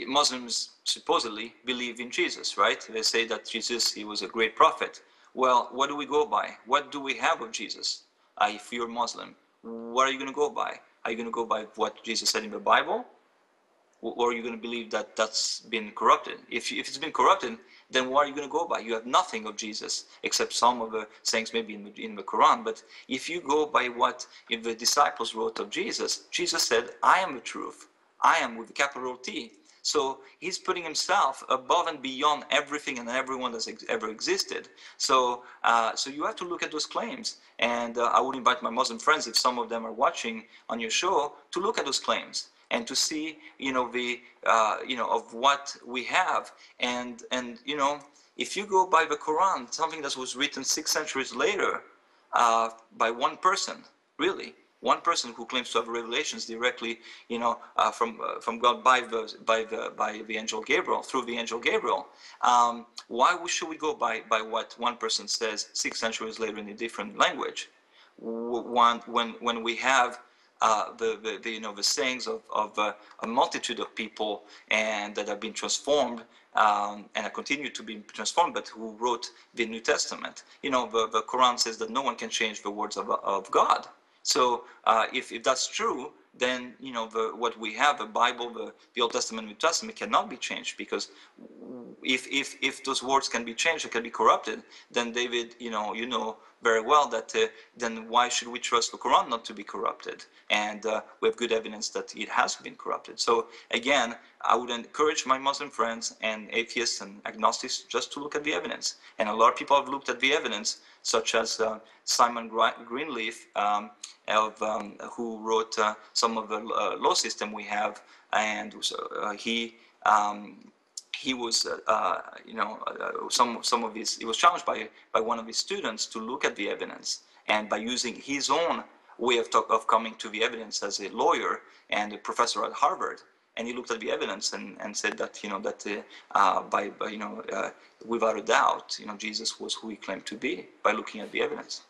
Muslims supposedly believe in Jesus, right? They say that Jesus, he was a great prophet. Well, what do we go by? What do we have of Jesus? If you're Muslim, what are you going to go by? Are you going to go by what Jesus said in the Bible? Or are you going to believe that that's been corrupted? If it's been corrupted, then what are you going to go by? You have nothing of Jesus, except some of the sayings maybe in the Quran. But if you go by what the disciples wrote of Jesus, Jesus said, "I am the truth. I am," with a capital T. So he's putting himself above and beyond everything and everyone that's ever existed. So you have to look at those claims. And I would invite my Muslim friends, if some of them are watching on your show, to look at those claims and to see, of what we have. And if you go by the Quran, something that was written 6 centuries later by one person, really. One person who claims to have revelations directly, from God by the angel Gabriel, through the angel Gabriel. Why should we go by what one person says 6 centuries later in a different language? When we have the sayings of a multitude of people and that have been transformed and continue to be transformed, but who wrote the New Testament. The Quran says that no one can change the words of God. So if that's true, then what we have, the Bible, the Old Testament, New Testament, cannot be changed, because if those words can be changed, it can be corrupted, then David, you know very well that then why should we trust the Quran not to be corrupted? And we have good evidence that it has been corrupted. So again, I would encourage my Muslim friends and atheists and agnostics just to look at the evidence. And a lot of people have looked at the evidence, such as Simon Greenleaf, who wrote some of the law system we have, and he was, some of his, he was challenged by one of his students to look at the evidence, and by using his own way of coming to the evidence as a lawyer and a professor at Harvard, and he looked at the evidence and said that without a doubt, Jesus was who he claimed to be by looking at the evidence.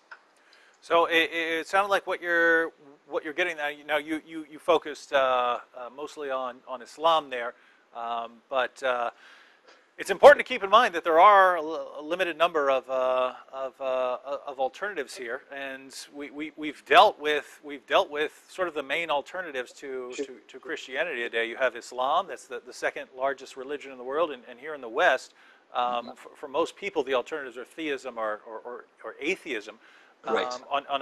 So it sounded like what you're getting at. You focused mostly on Islam there, but it's important to keep in mind that there are a limited number of alternatives here, and we've dealt with sort of the main alternatives to Christianity today. You have Islam, that's the second largest religion in the world, and here in the West, for most people, the alternatives are theism or atheism. Right. On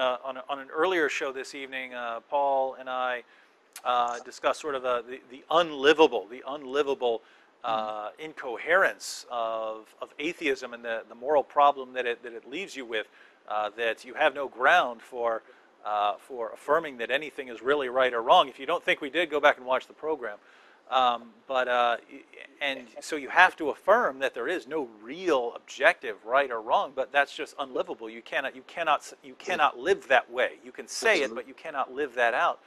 an earlier show this evening, Paul and I discussed sort of the unlivable incoherence of atheism and the moral problem that it leaves you with, that you have no ground for affirming that anything is really right or wrong. If you don't think we did, go back and watch the program. And so you have to affirm that there is no real objective right or wrong, but that's just unlivable. You cannot live that way. You can say it, but you cannot live that out.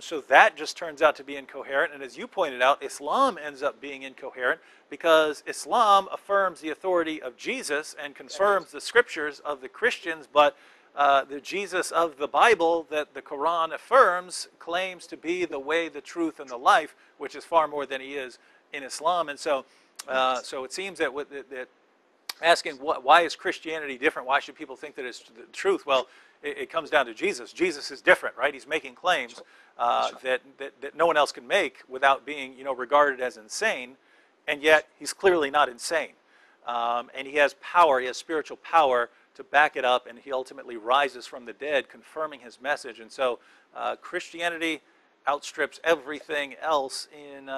So that just turns out to be incoherent. And as you pointed out, Islam ends up being incoherent because Islam affirms the authority of Jesus and confirms the scriptures of the Christians, but the Jesus of the Bible that the Quran affirms claims to be the way, the truth, and the life, which is far more than he is in Islam. And so it seems that asking why is Christianity different, why should people think that it's the truth? Well, it comes down to Jesus. Jesus is different, right? He's making claims that no one else can make without being regarded as insane, and yet he's clearly not insane. And he has power, he has spiritual power to back it up, and he ultimately rises from the dead, confirming his message. And so Christianity outstrips everything else in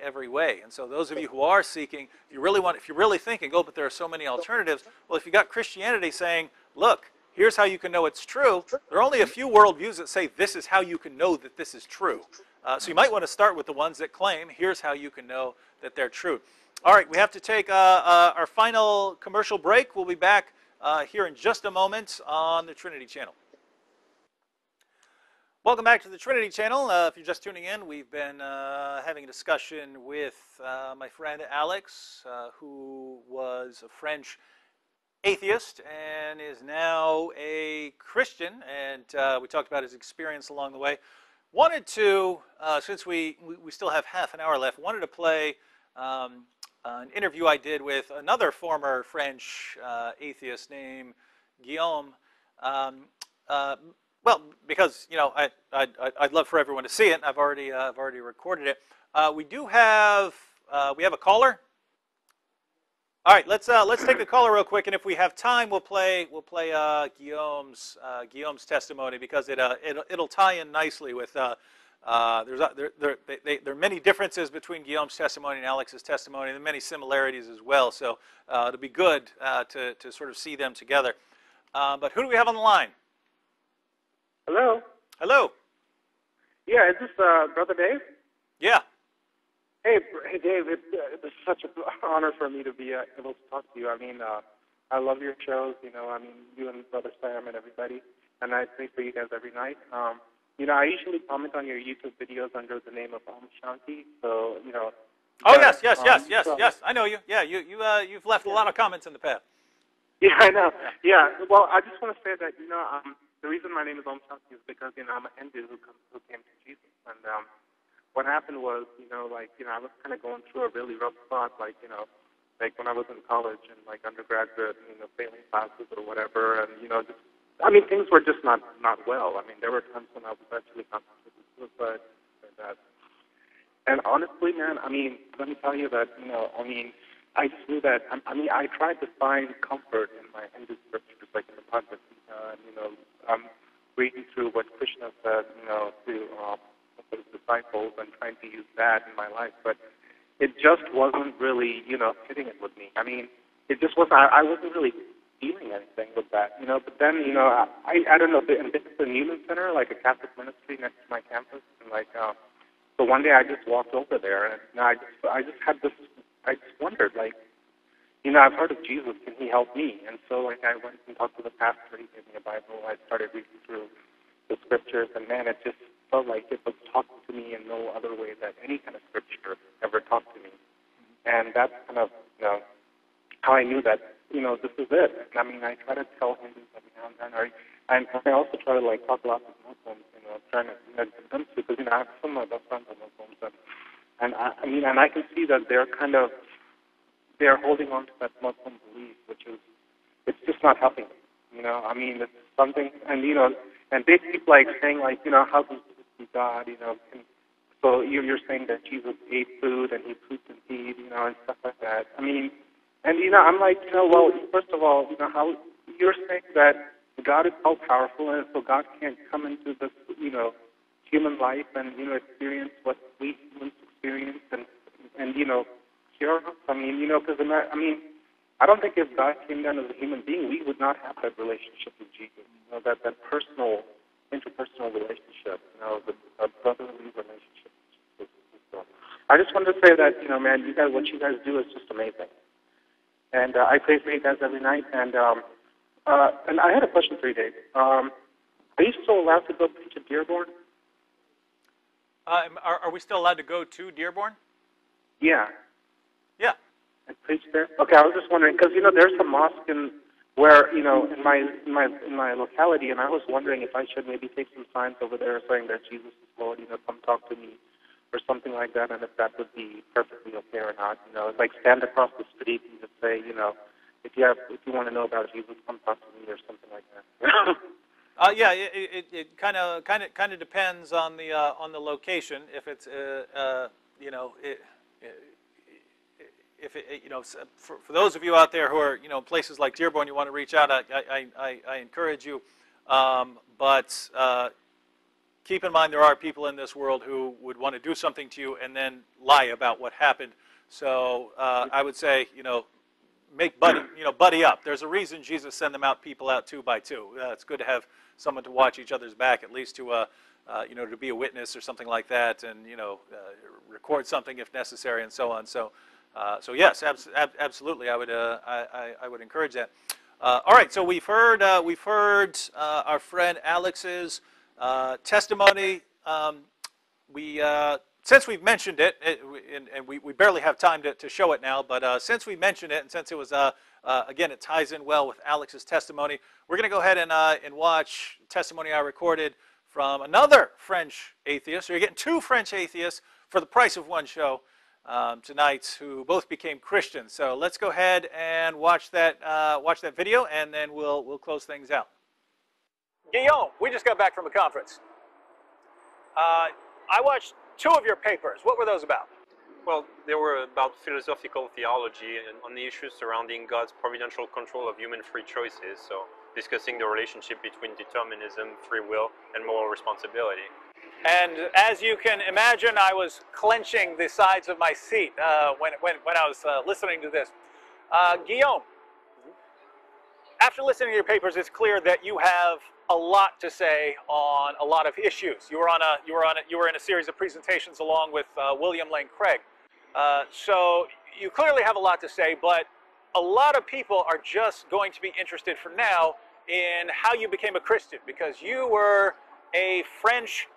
every way. And so those of you who are seeking, if you're really thinking, but there are so many alternatives, well, if you got Christianity saying, look, here's how you can know it's true, there are only a few worldviews that say this is how you can know that this is true. So you might want to start with the ones that claim, here's how you can know that they're true. All right, we have to take our final commercial break. We'll be back here in just a moment on the Trinity Channel. Welcome back to the Trinity Channel. If you're just tuning in, we've been having a discussion with my friend Alex, who was a French atheist and is now a Christian, and we talked about his experience along the way. Wanted to, since we still have half an hour left, wanted to play an interview I did with another former French atheist named Guillaume. Well, because I'd love for everyone to see it. I've already recorded it. We have a caller. All right, let's take the caller real quick, and if we have time, we'll play Guillaume's testimony, because it'll tie in nicely with. There are many differences between Guillaume's testimony and Alex's testimony, and many similarities as well. So it'll be good to sort of see them together. But who do we have on the line? Hello. Hello. Yeah, is this Brother Dave? Yeah. Hey, Dave. This is such an honor for me to be able to talk to you. I mean, I love your shows. You and Brother Sam and everybody. and I pray for you guys every night. You know, I usually comment on your YouTube videos under the name of Om Shanti, so, you know. Oh, but, yes. I know you. Yeah, you've left a lot of comments in the past. Yeah, I know. Yeah. Well, I just want to say that, you know, the reason my name is Om Shanti is because, you know, I'm a Hindu who came to Jesus. And what happened was, you know, like, you know, I was kind of going through a really rough spot, like, you know, like when I was in college and like undergraduate, you know, failing classes or whatever. And, you know, just, I mean, things were just not well. I mean, there were times when I was actually contemplating suicide and that. And honestly, man, I mean, let me tell you that, you know, I mean, I just knew that, I mean, I tried to find comfort in my Hindu scriptures, like in the Bhagavad Gita, and, you know, reading through what Krishna said, you know, to his disciples and trying to use that in my life. But it just wasn't really, you know, hitting it with me. I mean, it just wasn't, I wasn't really feeling anything with that, you know. But then, you know, I don't know, it's a Newman Center, like a Catholic ministry next to my campus, and like, so one day I just walked over there, and I just had this, I just wondered, like, you know, I've heard of Jesus. Can he help me? And so, like, I went and talked to the pastor. He gave me a Bible. I started reading through the scriptures, and, man, it just felt like it was talking to me in no other way that any kind of scripture ever talked to me. And that's kind of, you know, how I knew that, you know, this is it. And, I mean, I try to tell him every now and then. And I also try to, like, talk a lot with Muslims, you know, trying to get them to, because, you know, I have some of my best friends are Muslims, and I mean, and I can see that they're holding on to that Muslim belief, which is, it's just not helping them, you know. I mean, it's something, and, you know, and they keep, like, saying, like, you know, how can Jesus be God, you know. So you're saying that Jesus ate food and he pooped and peed, you know, and stuff like that. I mean, and, you know, I'm like, you know, well, first of all, you know, how you're saying that God is all powerful, and so God can't come into this, you know, human life and, you know, experience what we humans experience and you know, cure us. I mean, you know, because, I mean, I don't think if God came down as a human being, we would not have that relationship with Jesus, you know, that personal, interpersonal relationship, you know, a brotherly relationship. So I just wanted to say that, you know, man, you guys, what you guys do is just amazing. And I pray for you guys every night. And I had a question for you, Dave. Are you still allowed to go preach at Dearborn? Are we still allowed to go to Dearborn? Yeah. Yeah. And preach there? Okay, I was just wondering, because, you know, there's a mosque where, you know, in my locality, and I was wondering if I should maybe take some signs over there saying that Jesus is Lord, you know, come talk to me, or something like that, and if that would be perfectly okay or not. You know, it's like stand across the street and just say, you know, if you want to know about Jesus, come talk to me, or something like that. Yeah, it kind of depends on the location. If it's you know, if it, you know, for those of you out there who are, you know, places like Dearborn, you want to reach out, I encourage you. But keep in mind there are people in this world who would want to do something to you and then lie about what happened. So I would say, you know, buddy up. There's a reason Jesus sent them out, people out 2 by 2. It's good to have someone to watch each other's back, at least to you know, to be a witness or something like that, and, you know, record something if necessary, and so on. So yes, absolutely, I would encourage that. All right, so we've heard our friend Alex's testimony. Since we've mentioned it, and we barely have time to show it now, but since we mentioned it, and since it was, again, it ties in well with Alex's testimony, we're going to go ahead and watch testimony I recorded from another French atheist. So you're getting 2 French atheists for the price of 1 show tonight, who both became Christians. So let's go ahead and watch that video, and then we'll close things out. Guillaume, we just got back from a conference. I watched 2 of your papers. What were those about? Well, they were about philosophical theology and on the issues surrounding God's providential control of human free choices, so discussing the relationship between determinism, free will, and moral responsibility. And as you can imagine, I was clenching the sides of my seat when I was listening to this. Guillaume, after listening to your papers, it's clear that you have a lot to say on a lot of issues. You were in a series of presentations along with William Lane Craig. So you clearly have a lot to say, but a lot of people are just going to be interested for now in how you became a Christian, because you were a French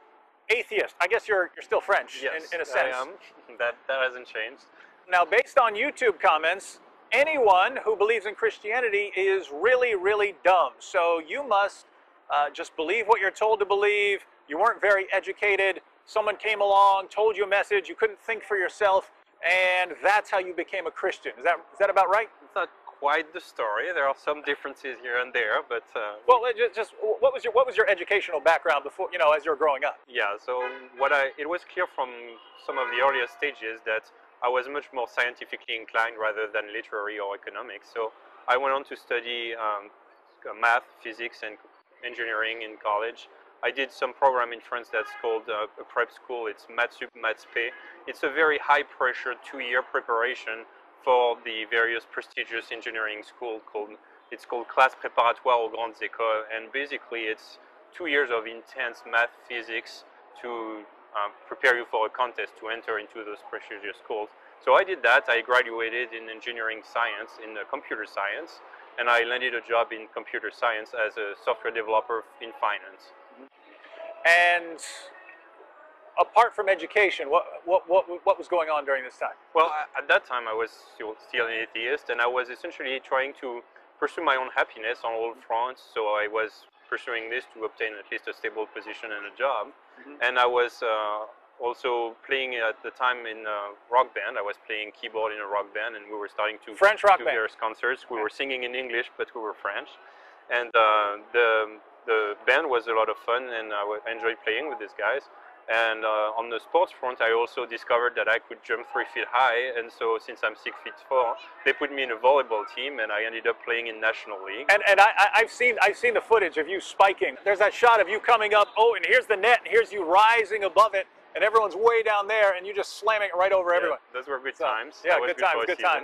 atheist. I guess you're still French, Yes, in a sense. I am. That hasn't changed. Now, based on YouTube comments, anyone who believes in Christianity is really, really dumb. So you must just believe what you're told to believe. You weren't very educated. Someone came along, told you a message, you couldn't think for yourself, and that's how you became a Christian. Is that about right? It's not quite the story. There are some differences here and there, but Well, just what was your educational background before, as you were growing up? yeah. So it was clear from some of the earlier stages that I was much more scientifically inclined rather than literary or economics. So I went on to study math, physics, and engineering in college. I did some program in France that's called a prep school. It's Maths Sup, Maths P. It's a very high-pressure 2-year preparation for the various prestigious engineering school it's called Classe Préparatoire aux Grandes Écoles, and basically it's 2 years of intense math, physics to prepare you for a contest to enter into those prestigious schools. So I did that. I graduated in engineering science, in computer science, and I landed a job in computer science as a software developer in finance. And apart from education, what was going on during this time? Well, at that time I was still an atheist, and I was essentially trying to pursue my own happiness on all fronts. So I was pursuing this to obtain at least a stable position and a job. And I was also playing at the time in a rock band. I was playing keyboard in a rock band, and we were starting to French rock do band. various concerts. We were singing in English, but we were French. And the band was a lot of fun, and I enjoyed playing with these guys. And on the sports front, I also discovered that I could jump 3 feet high, and so since I'm 6'4", they put me in a volleyball team, and I ended up playing in National League. And I've seen the footage of you spiking. There's that shot of you coming up. Oh, and here's the net, and here's you rising above it, and everyone's way down there, and you just slamming it right over everyone. Those were good times. Yeah, That was good times, good season. time.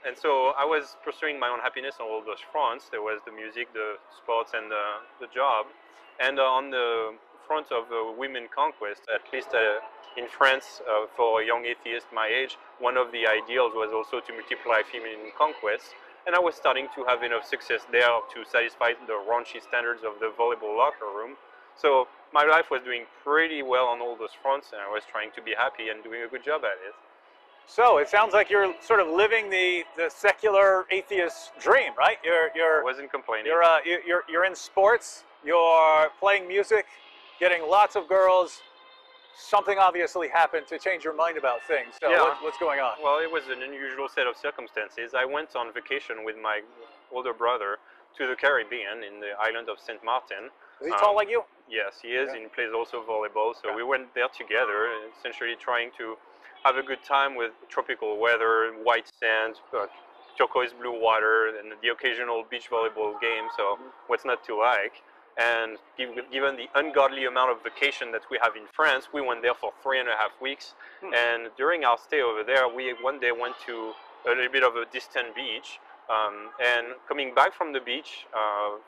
And so I was pursuing my own happiness on all those fronts. There was the music, the sports, and the job. And on the front of women conquest, at least in France, for a young atheist my age, one of the ideals was also to multiply feminine conquests. And I was starting to have enough success there to satisfy the raunchy standards of the volleyball locker room. So my life was doing pretty well on all those fronts, and I was trying to be happy and doing a good job at it. So it sounds like you're sort of living the secular atheist dream, right? I wasn't complaining. You're in sports. You're playing music, getting lots of girls. Something obviously happened to change your mind about things. So Yeah. what's going on? Well, it was an unusual set of circumstances. I went on vacation with my older brother to the Caribbean in the island of Saint Martin. Is he tall like you? Yes, he is, Yeah. and he plays also volleyball. So Okay. we went there together, essentially trying to have a good time with tropical weather, white sand, turquoise blue water, and the occasional beach volleyball game. So what's not to like? And given the ungodly amount of vacation that we have in France, we went there for 3.5 weeks. And during our stay over there, we one day went to a little bit of a distant beach. And coming back from the beach,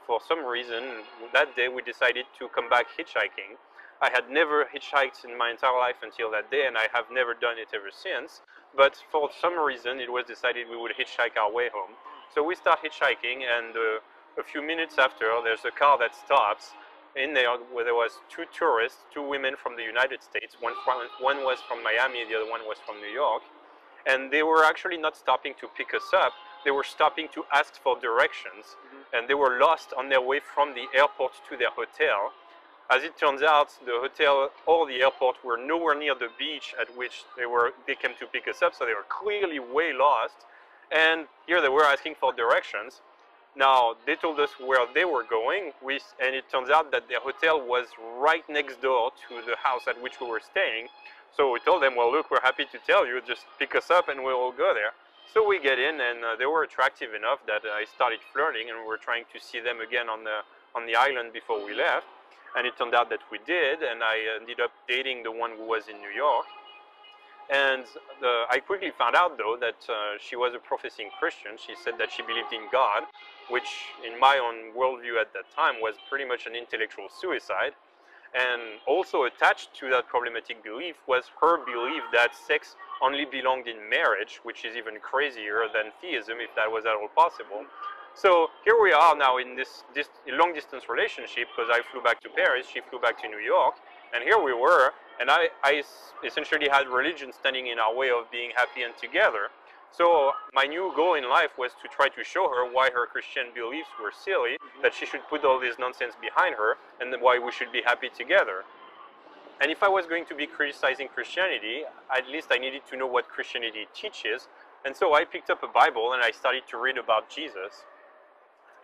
for some reason, that day we decided to come back hitchhiking. I had never hitchhiked in my entire life until that day, and I have never done it ever since. But for some reason, it was decided we would hitchhike our way home. So we start hitchhiking, and a few minutes after, there's a car that stops. In there, where there was 2 tourists, 2 women from the United States. One was from Miami, the other one was from New York. And they were actually not stopping to pick us up. They were stopping to ask for directions. And they were lost on their way from the airport to their hotel. As it turns out, the hotel or the airport were nowhere near the beach at which they came to pick us up, so they were clearly way lost. And here they were asking for directions. Now, they told us where they were going, and it turns out that their hotel was right next door to the house at which we were staying. So we told them, well, look, we're happy to tell you, just pick us up and we'll all go there. So we get in, and they were attractive enough that I started flirting, and we were trying to see them again on the island before we left. And it turned out that we did, and I ended up dating the one who was in New York. And I quickly found out, though, that she was a professing Christian. She said that she believed in God, which in my own worldview at that time was pretty much an intellectual suicide. And also attached to that problematic belief was her belief that sex only belonged in marriage, which is even crazier than theism, if that was at all possible. So here we are now in this long distance relationship, because I flew back to Paris, she flew back to New York, and here we were, and I essentially had religion standing in our way of being happy and together. So my new goal in life was to try to show her why her Christian beliefs were silly, that she should put all this nonsense behind her, and why we should be happy together. And if I was going to be criticizing Christianity, at least I needed to know what Christianity teaches. And so I picked up a Bible and I started to read about Jesus.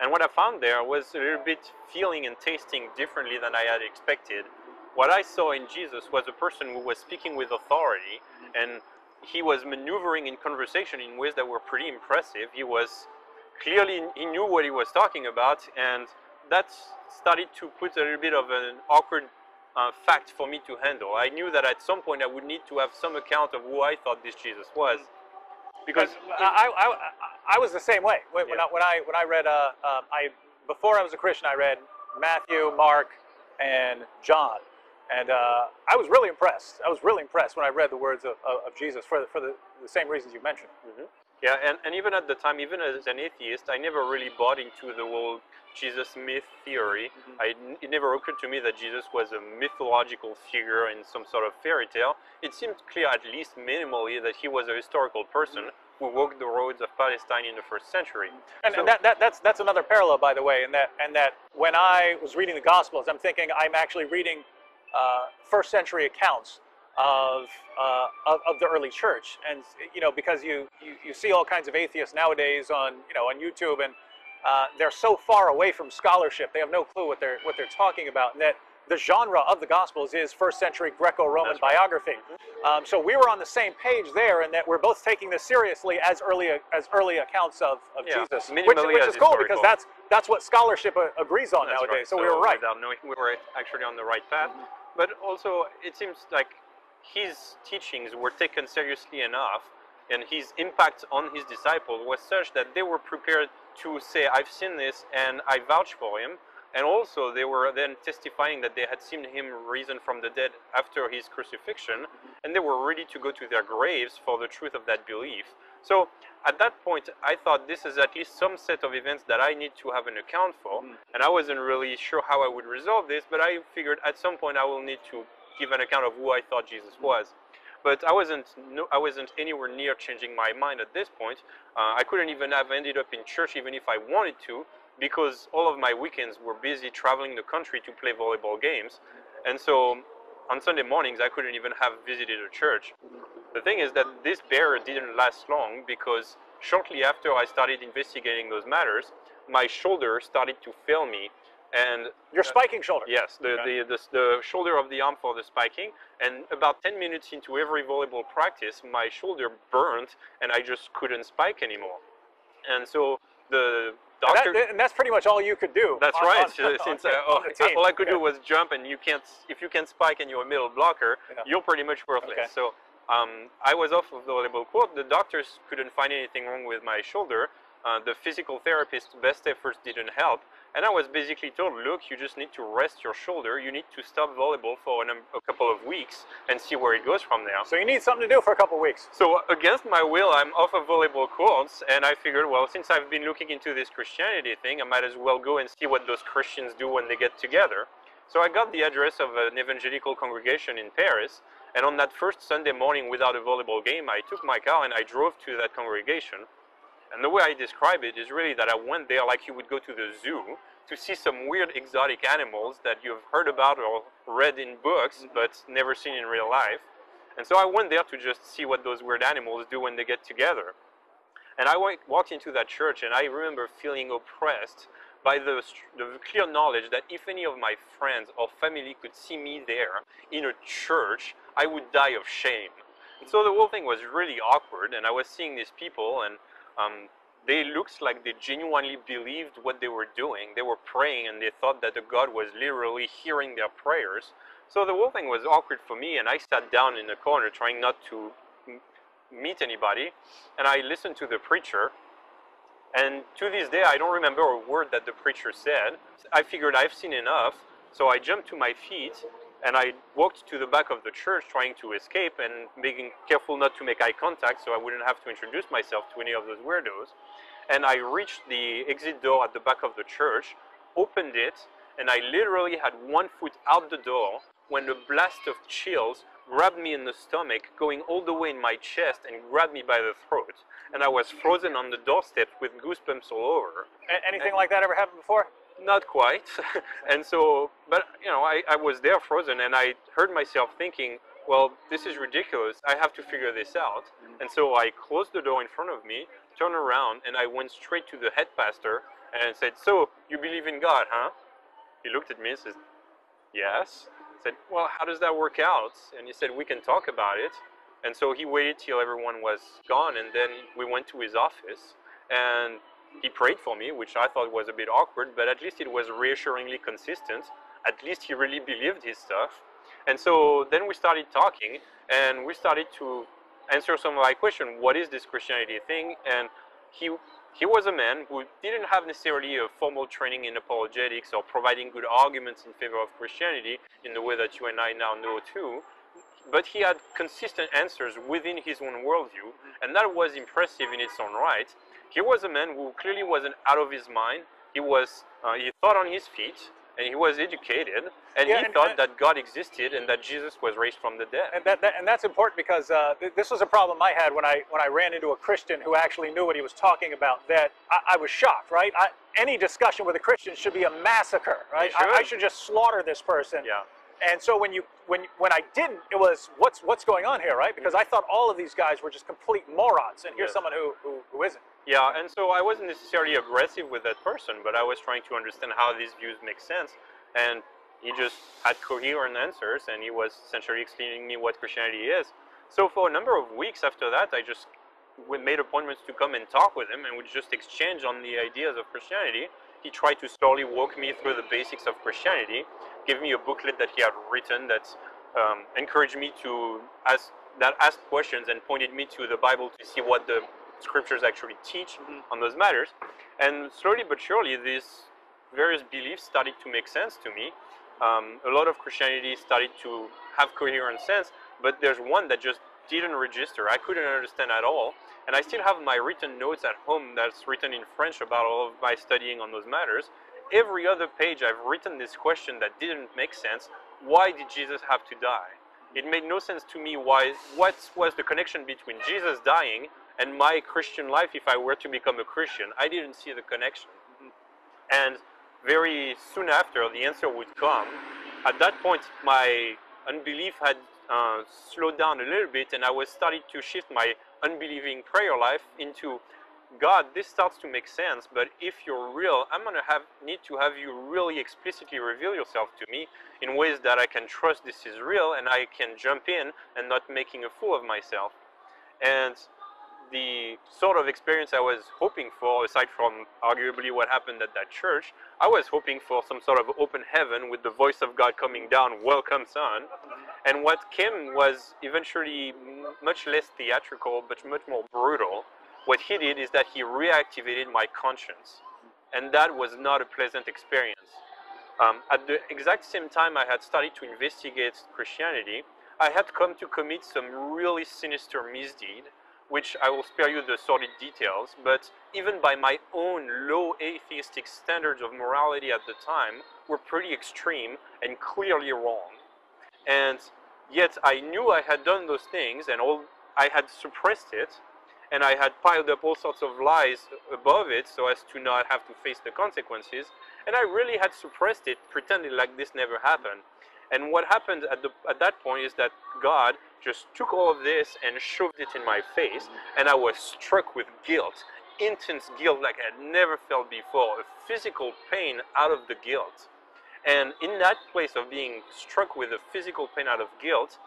And what I found there was a little bit feeling and tasting differently than I had expected. What I saw in Jesus was a person who was speaking with authority, and he was maneuvering in conversation in ways that were pretty impressive. He was clearly, he knew what he was talking about, and that started to put a little bit of an awkward fact for me to handle. I knew that at some point I would need to have some account of who I thought this Jesus was. Because I was the same way. When I read, before I was a Christian, I read Matthew, Mark, and John. And I was really impressed. I was really impressed when I read the words of Jesus for the same reasons you mentioned. Mm-hmm. Yeah, and even at the time, even as an atheist, I never really bought into the whole Jesus myth theory. Mm-hmm. It never occurred to me that Jesus was a mythological figure in some sort of fairy tale. It seemed clear, at least minimally, that he was a historical person who walked the roads of Palestine in the 1st century. And so, that's another parallel, by the way, in that when I was reading the Gospels, I'm thinking I'm actually reading 1st century accounts of the early church, and because you see all kinds of atheists nowadays on YouTube, and they're so far away from scholarship, they have no clue what they're talking about, and that the genre of the Gospels is 1st century Greco-Roman biography. So we were on the same page there, and that we're both taking this seriously as early accounts of Jesus, which is cool, because that's what scholarship agrees on nowadays. Right. So we were right. Without knowing, we were actually on the right path. But also, it seems like his teachings were taken seriously enough, and his impact on his disciples was such that they were prepared to say, I've seen this and I vouch for him. And also they were then testifying that they had seen him risen from the dead after his crucifixion, and they were ready to go to their graves for the truth of that belief. So at that point, I thought this is at least some set of events that I need to have an account for, and I wasn't really sure how I would resolve this, but I figured at some point I will need to give an account of who I thought Jesus was. But I wasn't anywhere near changing my mind at this point. I couldn't even have ended up in church even if I wanted to, because all of my weekends were busy traveling the country to play volleyball games. And so on Sunday mornings, I couldn't even have visited a church. The thing is that this barrier didn't last long, because shortly after I started investigating those matters, my shoulder started to fail me. And your spiking shoulder? Yes, the shoulder of the arm for the spiking. And about 10 minutes into every volleyball practice, my shoulder burned and I just couldn't spike anymore. And so the doctor... And that's pretty much all you could do. That's right. Since all I could do was jump, and if you can't spike and you're a middle blocker, you're pretty much worthless. Okay. So I was off of the volleyball court. The doctors couldn't find anything wrong with my shoulder. The physical therapist's best efforts didn't help. And I was basically told, look, you just need to rest your shoulder. You need to stop volleyball for a couple of weeks and see where it goes from there. So you need something to do for a couple of weeks. So against my will, I'm off of volleyball courts, and I figured, well, since I've been looking into this Christianity thing, I might as well go and see what those Christians do when they get together. So I got the address of an evangelical congregation in Paris, and on that first Sunday morning without a volleyball game, I took my car and I drove to that congregation. And the way I describe it is really that I went there like you would go to the zoo to see some weird exotic animals that you've heard about or read in books but never seen in real life. And so I went there to just see what those weird animals do when they get together. And I walked into that church, and I remember feeling oppressed by the clear knowledge that if any of my friends or family could see me there in a church, I would die of shame. And so the whole thing was really awkward, and I was seeing these people, and they looked like they genuinely believed what they were doing. They were praying, and they thought that the God was literally hearing their prayers. So the whole thing was awkward for me, and I sat down in a corner trying not to meet anybody, and I listened to the preacher. And to this day, I don't remember a word that the preacher said. I figured I've seen enough, so I jumped to my feet, and I walked to the back of the church trying to escape and being careful not to make eye contact so I wouldn't have to introduce myself to any of those weirdos. and I reached the exit door at the back of the church, opened it, and I literally had one foot out the door when a blast of chills grabbed me in the stomach, going all the way in my chest and grabbed me by the throat. And I was frozen on the doorstep with goosebumps all over. Anything like that ever happened before? Not quite. And so, but you know, I was there frozen, and I heard myself thinking, well, this is ridiculous. I have to figure this out. And so I closed the door in front of me, turned around, and I went straight to the head pastor and said, so, you believe in God, huh? He looked at me and said, yes. I said, well, how does that work out? And he said, we can talk about it. And so he waited till everyone was gone, and then we went to his office, and he prayed for me, which I thought was a bit awkward, but at least it was reassuringly consistent. At least he really believed his stuff. And so then we started talking, and we started to answer some of my questions. What is this Christianity thing? And he was a man who didn't have necessarily a formal training in apologetics or providing good arguments in favor of Christianity in the way that you and I now know too. But he had consistent answers within his own worldview, and that was impressive in its own right. He was a man who clearly wasn't out of his mind. He thought on his feet, and he was educated, and he thought that God existed and that Jesus was raised from the dead. And that's important because this was a problem I had when I ran into a Christian who actually knew what he was talking about. That I was shocked, right? Any discussion with a Christian should be a massacre, right? I should just slaughter this person. Yeah. And so when I didn't, it was what's going on here, right? Because I thought all of these guys were just complete morons, and here's someone who isn't. Yeah, and so I wasn't necessarily aggressive with that person, but I was trying to understand how these views make sense, and he just had coherent answers, and he was essentially explaining me what Christianity is. So for a number of weeks after that, we made appointments to come and talk with him, and we just exchange on the ideas of Christianity. He tried to slowly walk me through the basics of Christianity, give me a booklet that he had written that encouraged me to ask questions and pointed me to the Bible to see what the scriptures actually teach on those matters. And slowly but surely, these various beliefs started to make sense to me. A lot of Christianity started to have coherent sense, but there's one that just didn't register. I couldn't understand at all. And I still have my written notes at home that's written in French about all of my studying on those matters. Every other page I've written this question that didn't make sense. Why did Jesus have to die? It made no sense to me what was the connection between Jesus dying and my Christian life if I were to become a Christian. I didn't see the connection. And very soon after, the answer would come. At that point, my unbelief had slowed down a little bit, and I was starting to shift my unbelieving prayer life into, God, this starts to make sense, but if you're real, I'm going to need to have you really explicitly reveal yourself to me in ways that I can trust this is real, and I can jump in and not making a fool of myself. And the sort of experience I was hoping for, aside from arguably what happened at that church, I was hoping for some sort of open heaven with the voice of God coming down, welcome son. And what came was eventually much less theatrical, but much more brutal. What he did is that he reactivated my conscience. And that was not a pleasant experience. At the exact same time I had started to investigate Christianity, I had come to commit some really sinister misdeed, which I will spare you the sordid details, but even by my own low atheistic standards of morality at the time, were pretty extreme and clearly wrong. And yet I knew I had done those things, and I had suppressed it, and I had piled up all sorts of lies above it so as to not have to face the consequences, and I really had suppressed it, pretending like this never happened. And what happened at that point is that God just took all of this and shoved it in my face, and I was struck with guilt, intense guilt like I had never felt before, a physical pain out of the guilt. And in that place of being struck with a physical pain out of guilt,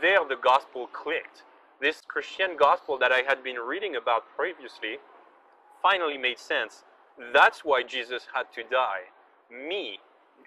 there the gospel clicked. This Christian gospel that I had been reading about previously finally made sense. That's why Jesus had to die. Me,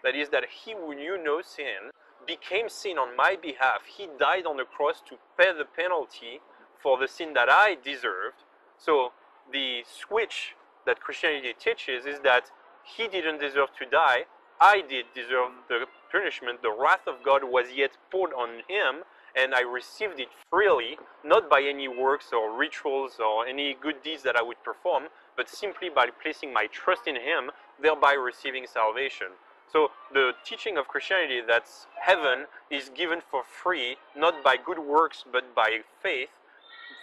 that is, that he who knew no sin became sin on my behalf. He died on the cross to pay the penalty for the sin that I deserved. So the switch that Christianity teaches is that he didn't deserve to die. I did deserve the punishment. The wrath of God was yet poured on him, and I received it freely, not by any works or rituals or any good deeds that I would perform, but simply by placing my trust in Him, thereby receiving salvation. So the teaching of Christianity that heaven is given for free, not by good works, but by faith,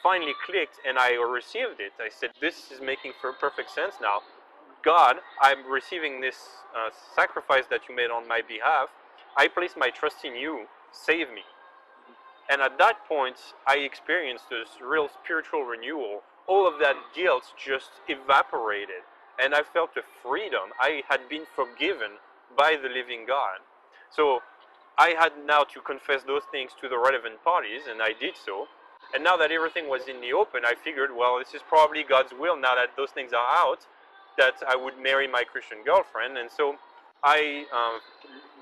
finally clicked, and I received it. I said, this is making perfect sense now. God, I'm receiving this sacrifice that you made on my behalf. I place my trust in you. Save me. And at that point, I experienced this real spiritual renewal. All of that guilt just evaporated, and I felt a freedom. I had been forgiven by the living God. So I had now to confess those things to the relevant parties, and I did so. And now that everything was in the open, I figured, well, this is probably God's will, now that those things are out, that I would marry my Christian girlfriend. And so I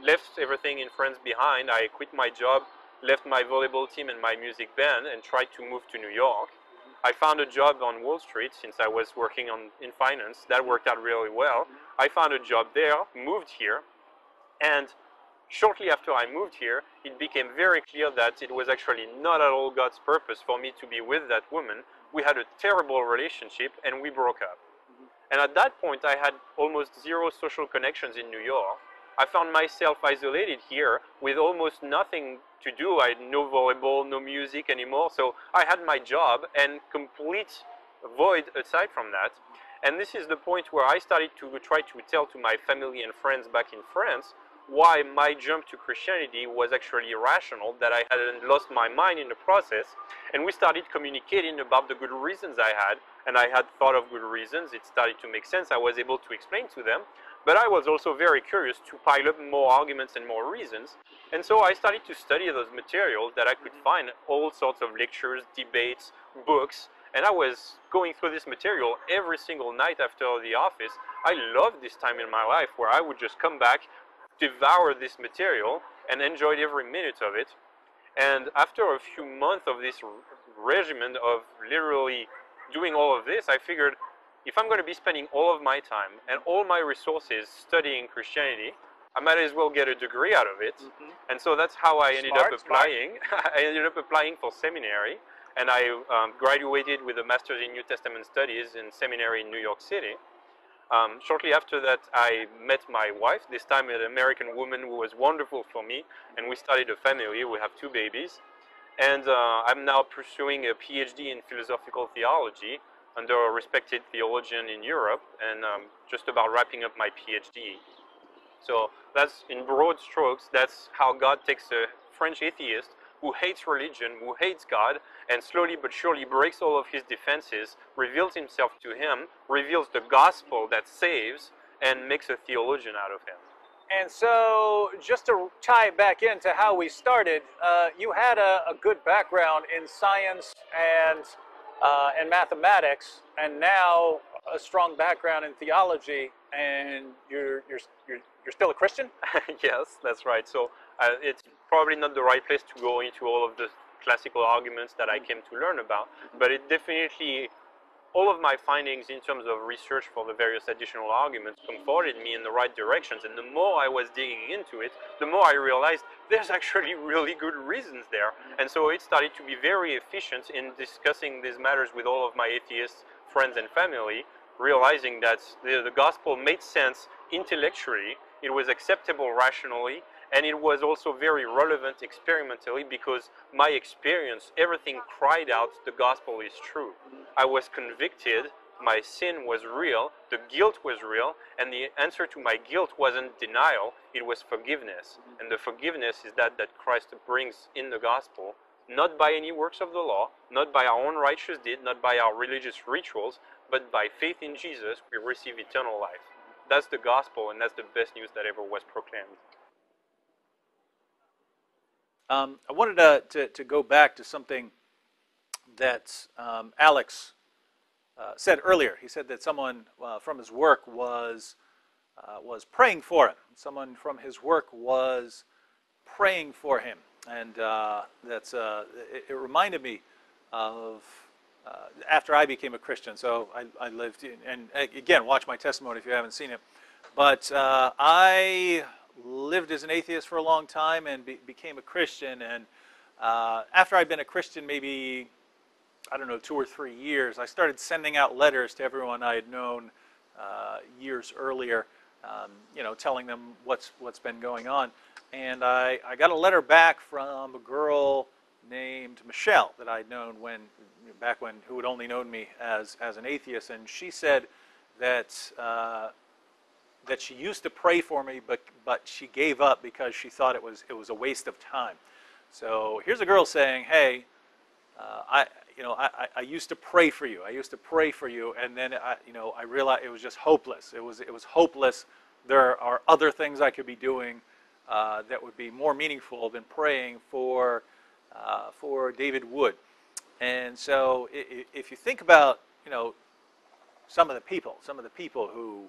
left everything in France behind. I quit my job, left my volleyball team and my music band, and tried to move to New York. I found a job on Wall Street since I was working in finance. That worked out really well. I found a job there, moved here, and shortly after I moved here, it became very clear that it was actually not at all God's purpose for me to be with that woman. We had a terrible relationship, and we broke up. And at that point, I had almost zero social connections in New York. I found myself isolated here with almost nothing to do. I had no volleyball, no music anymore. So I had my job and complete void aside from that. And this is the point where I started to try to tell to my family and friends back in France why my jump to Christianity was actually irrational, that I hadn't lost my mind in the process. And we started communicating about the good reasons I had, and I had thought of good reasons. It started to make sense. I was able to explain to them. But I was also very curious to pile up more arguments and more reasons. And so I started to study those materials that I could find, all sorts of lectures, debates, books. And I was going through this material every single night after the office. I loved this time in my life where I would just come back, devour this material, and enjoyed every minute of it. And after a few months of this regimen of literally doing all of this, I figured, if I'm going to be spending all of my time and all my resources studying Christianity, I might as well get a degree out of it. And so that's how I ended up applying. I ended up applying for seminary, and I graduated with a master's in New Testament studies in seminary in New York City. Shortly after that, I met my wife, this time an American woman who was wonderful for me, and we started a family. We have 2 babies. And I'm now pursuing a PhD in philosophical theology under a respected theologian in Europe, and just about wrapping up my PhD. So that's, in broad strokes, that's how God takes a French atheist who hates religion, who hates God, and slowly but surely breaks all of his defenses, reveals himself to him, reveals the gospel that saves, and makes a theologian out of him. And so, just to tie it back into how we started, you had a good background in science and mathematics, and now a strong background in theology, and you're still a Christian? Yes, that's right. So it's probably not the right place to go into all of the classical arguments that I came to learn about, but it definitely, all of my findings in terms of research for the various additional arguments comforted me in the right directions. And the more I was digging into it, the more I realized there's actually really good reasons there. And so it started to be very efficient in discussing these matters with all of my atheist friends and family, realizing that the gospel made sense intellectually, it was acceptable rationally, and it was also very relevant experimentally, because my experience, everything cried out, the gospel is true. I was convicted, my sin was real, the guilt was real, and the answer to my guilt wasn't denial, it was forgiveness. And the forgiveness is that Christ brings in the gospel, not by any works of the law, not by our own righteous deed, not by our religious rituals, but by faith in Jesus, we receive eternal life. That's the gospel, and that's the best news that ever was proclaimed. I wanted to go back to something that Alex said earlier. He said that someone from his work was praying for him. Someone from his work was praying for him, and it reminded me of after I became a Christian. So I lived in, and again, watch my testimony if you haven't seen it. But I lived as an atheist for a long time and became a Christian, and after I'd been a Christian maybe, I don't know, 2 or 3 years, I started sending out letters to everyone I had known years earlier, you know, telling them what's been going on. And I got a letter back from a girl named Michelle that I'd known back when, who had only known me as an atheist, and she said that that she used to pray for me, but she gave up because she thought it was a waste of time. So here's a girl saying, "Hey, I used to pray for you. I used to pray for you, and then I realized it was just hopeless. It was hopeless. There are other things I could be doing that would be more meaningful than praying for David Wood." And so, if you think about, you know, some of the people who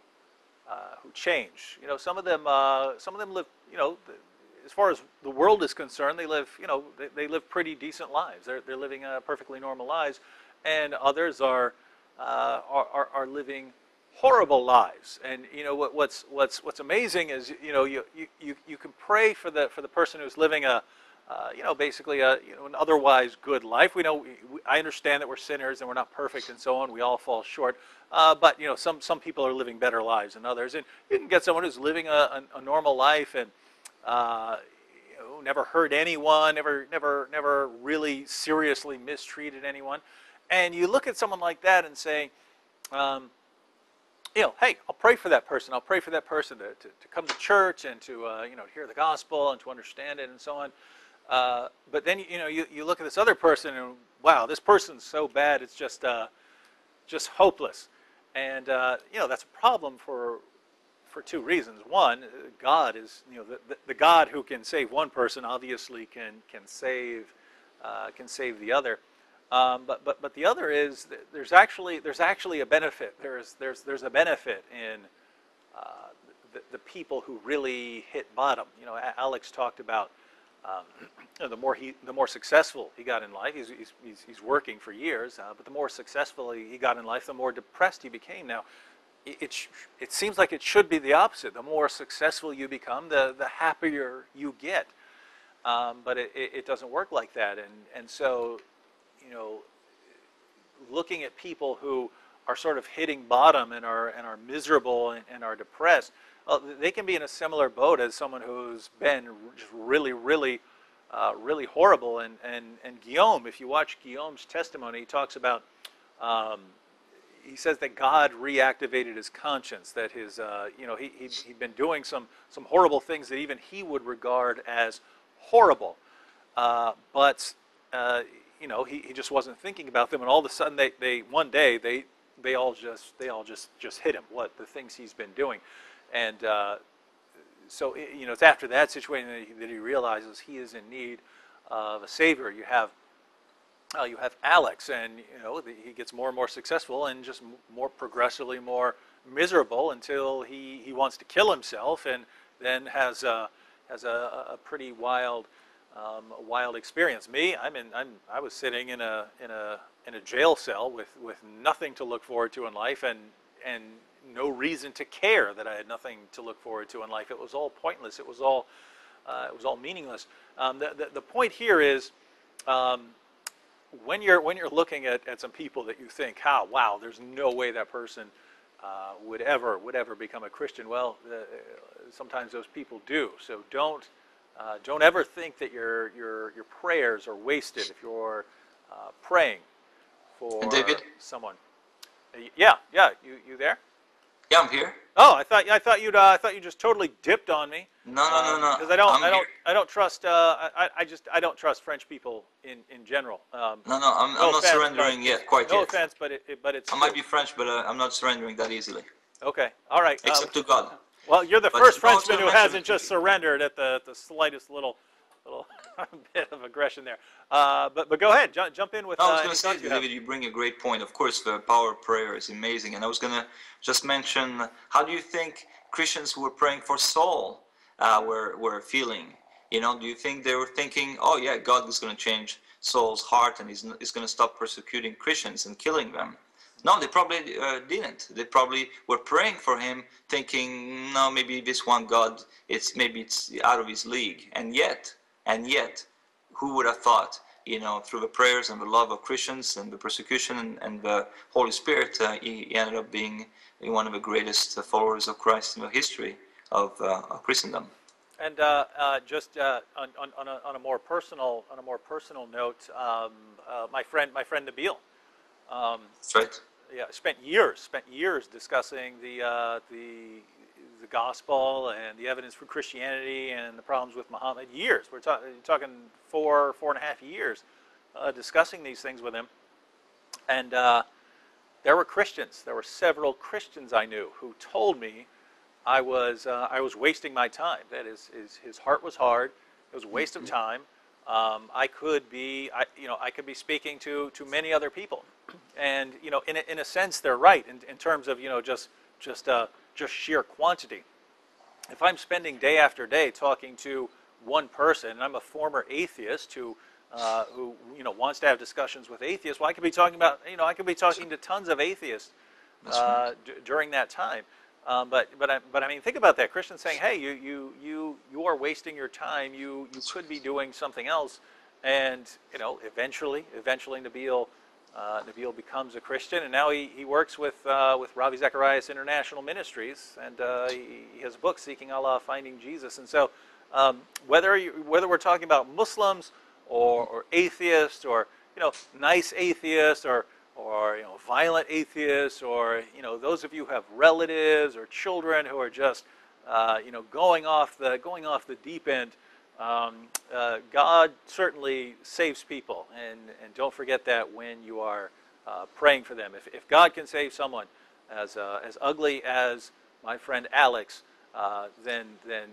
change, you know, some of them live, you know, as far as the world is concerned, they live, you know, they live pretty decent lives. They're living perfectly normal lives, and others are living horrible lives. And you know what's amazing is, you know, you can pray for the person who's living you know, basically an otherwise good life. We know, I understand that we're sinners and we're not perfect and so on. We all fall short. But you know, some people are living better lives than others, and you can get someone who's living a normal life and you know, never hurt anyone, never really seriously mistreated anyone. And you look at someone like that and say, you know, hey, I'll pray for that person. I'll pray for that person to come to church and to you know, hear the gospel and to understand it and so on. But then, you know, you look at this other person and, wow, this person's so bad, it's just hopeless. And you know, that's a problem for 2 reasons. One, God is, you know, the God who can save one person obviously can save the other. But the other is that there's actually a benefit. There's a benefit in the people who really hit bottom. You know, Alex talked about you know, the more successful he got in life. He's working for years, but the more successful he got in life, the more depressed he became. Now, it seems like it should be the opposite. The more successful you become, the happier you get. But it doesn't work like that. And so, you know, looking at people who are sort of hitting bottom and are miserable and are depressed, they can be in a similar boat as someone who's been just really horrible. And Guillaume, if you watch Guillaume's testimony, he talks about, he says that God reactivated his conscience, that his, you know, he'd been doing some horrible things that even he would regard as horrible, but you know, he just wasn't thinking about them, and all of a sudden one day they all just hit him, the things he's been doing. And so, you know, it's after that situation that he realizes he is in need of a savior. You have Alex, and you know, he gets more and more successful and just more progressively more miserable until he wants to kill himself, and then has a pretty wild experience. Me, I was sitting in a jail cell with nothing to look forward to in life, and no reason to care that I had nothing to look forward to in life. It was all pointless. It was all meaningless. The point here is, when you're looking at some people that you think, wow, there's no way that person would ever become a Christian. Well, sometimes those people do. So don't ever think that your prayers are wasted if you're praying for David? someone. Yeah, you there? Yeah, I'm here. Oh, I thought you just totally dipped on me. No. Because I don't trust. I don't trust French people in general. I'm not surrendering yet, quite yet. No offense, but it's. I might be French, but I'm not surrendering that easily. Okay, all right. Except to God. Well, you're the But first no, Frenchman who no, hasn't no, just surrendered at the slightest little bit of aggression there. But go ahead, jump in with. No, I was going to any say, thoughts David, you bring a great point. Of course, the power of prayer is amazing. And I was going to just mention, how do you think Christians who were praying for Saul were feeling? You know, do you think they were thinking, oh yeah, God is going to change Saul's heart and he's going to stop persecuting Christians and killing them? No, they probably didn't. They probably were praying for him, thinking, no, maybe this one God, maybe it's out of his league. And yet, who would have thought, you know, through the prayers and the love of Christians and the persecution and the Holy Spirit, he ended up being one of the greatest followers of Christ in the history of Christendom. And just on a more personal note, my friend Nabil. That's right. Yeah, spent years discussing the gospel and the evidence for Christianity and the problems with Muhammad. Years. We're talking 4.5 years discussing these things with him. And there were Christians. There were several Christians I knew who told me I was wasting my time. That is, his heart was hard. It was a waste of time. I could be speaking to many other people, and you know, in a sense, they're right in terms of, you know, just sheer quantity. If I'm spending day after day talking to one person, and I'm a former atheist who you know, wants to have discussions with atheists, well, I could be talking to tons of atheists during that time. But I mean, think about that. Christians saying, "Hey, you are wasting your time. You could be doing something else." And you know, eventually, Nabil becomes a Christian, and now he works with Ravi Zacharias International Ministries, and he has a book, Seeking Allah, Finding Jesus. And so, whether we're talking about Muslims or atheists, or you know, nice atheists, or you know, violent atheists, or you know, those of you who have relatives or children who are just you know, going off the deep end, God certainly saves people, and don't forget that when you are praying for them. If God can save someone as ugly as my friend Alex, then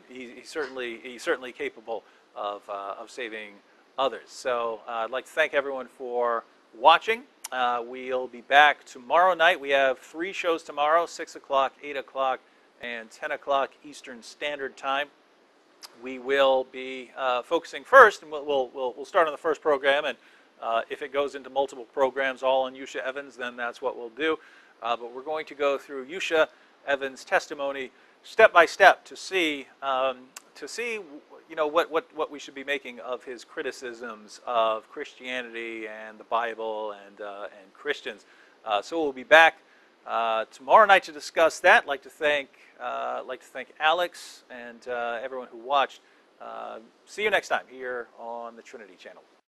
he's certainly capable of saving others. So I'd like to thank everyone for watching. We'll be back tomorrow night. We have 3 shows tomorrow: 6 o'clock, 8 o'clock, and 10 o'clock Eastern Standard Time. We will be focusing first, and we'll start on the first program, and if it goes into multiple programs all on Yusha Evans, then that's what we'll do. But we're going to go through Yusha Evans' testimony step by step to see you know, what we should be making of his criticisms of Christianity and the Bible and Christians. So we'll be back tomorrow night to discuss that. I'd like to thank Alex and everyone who watched. See you next time here on the Trinity Channel.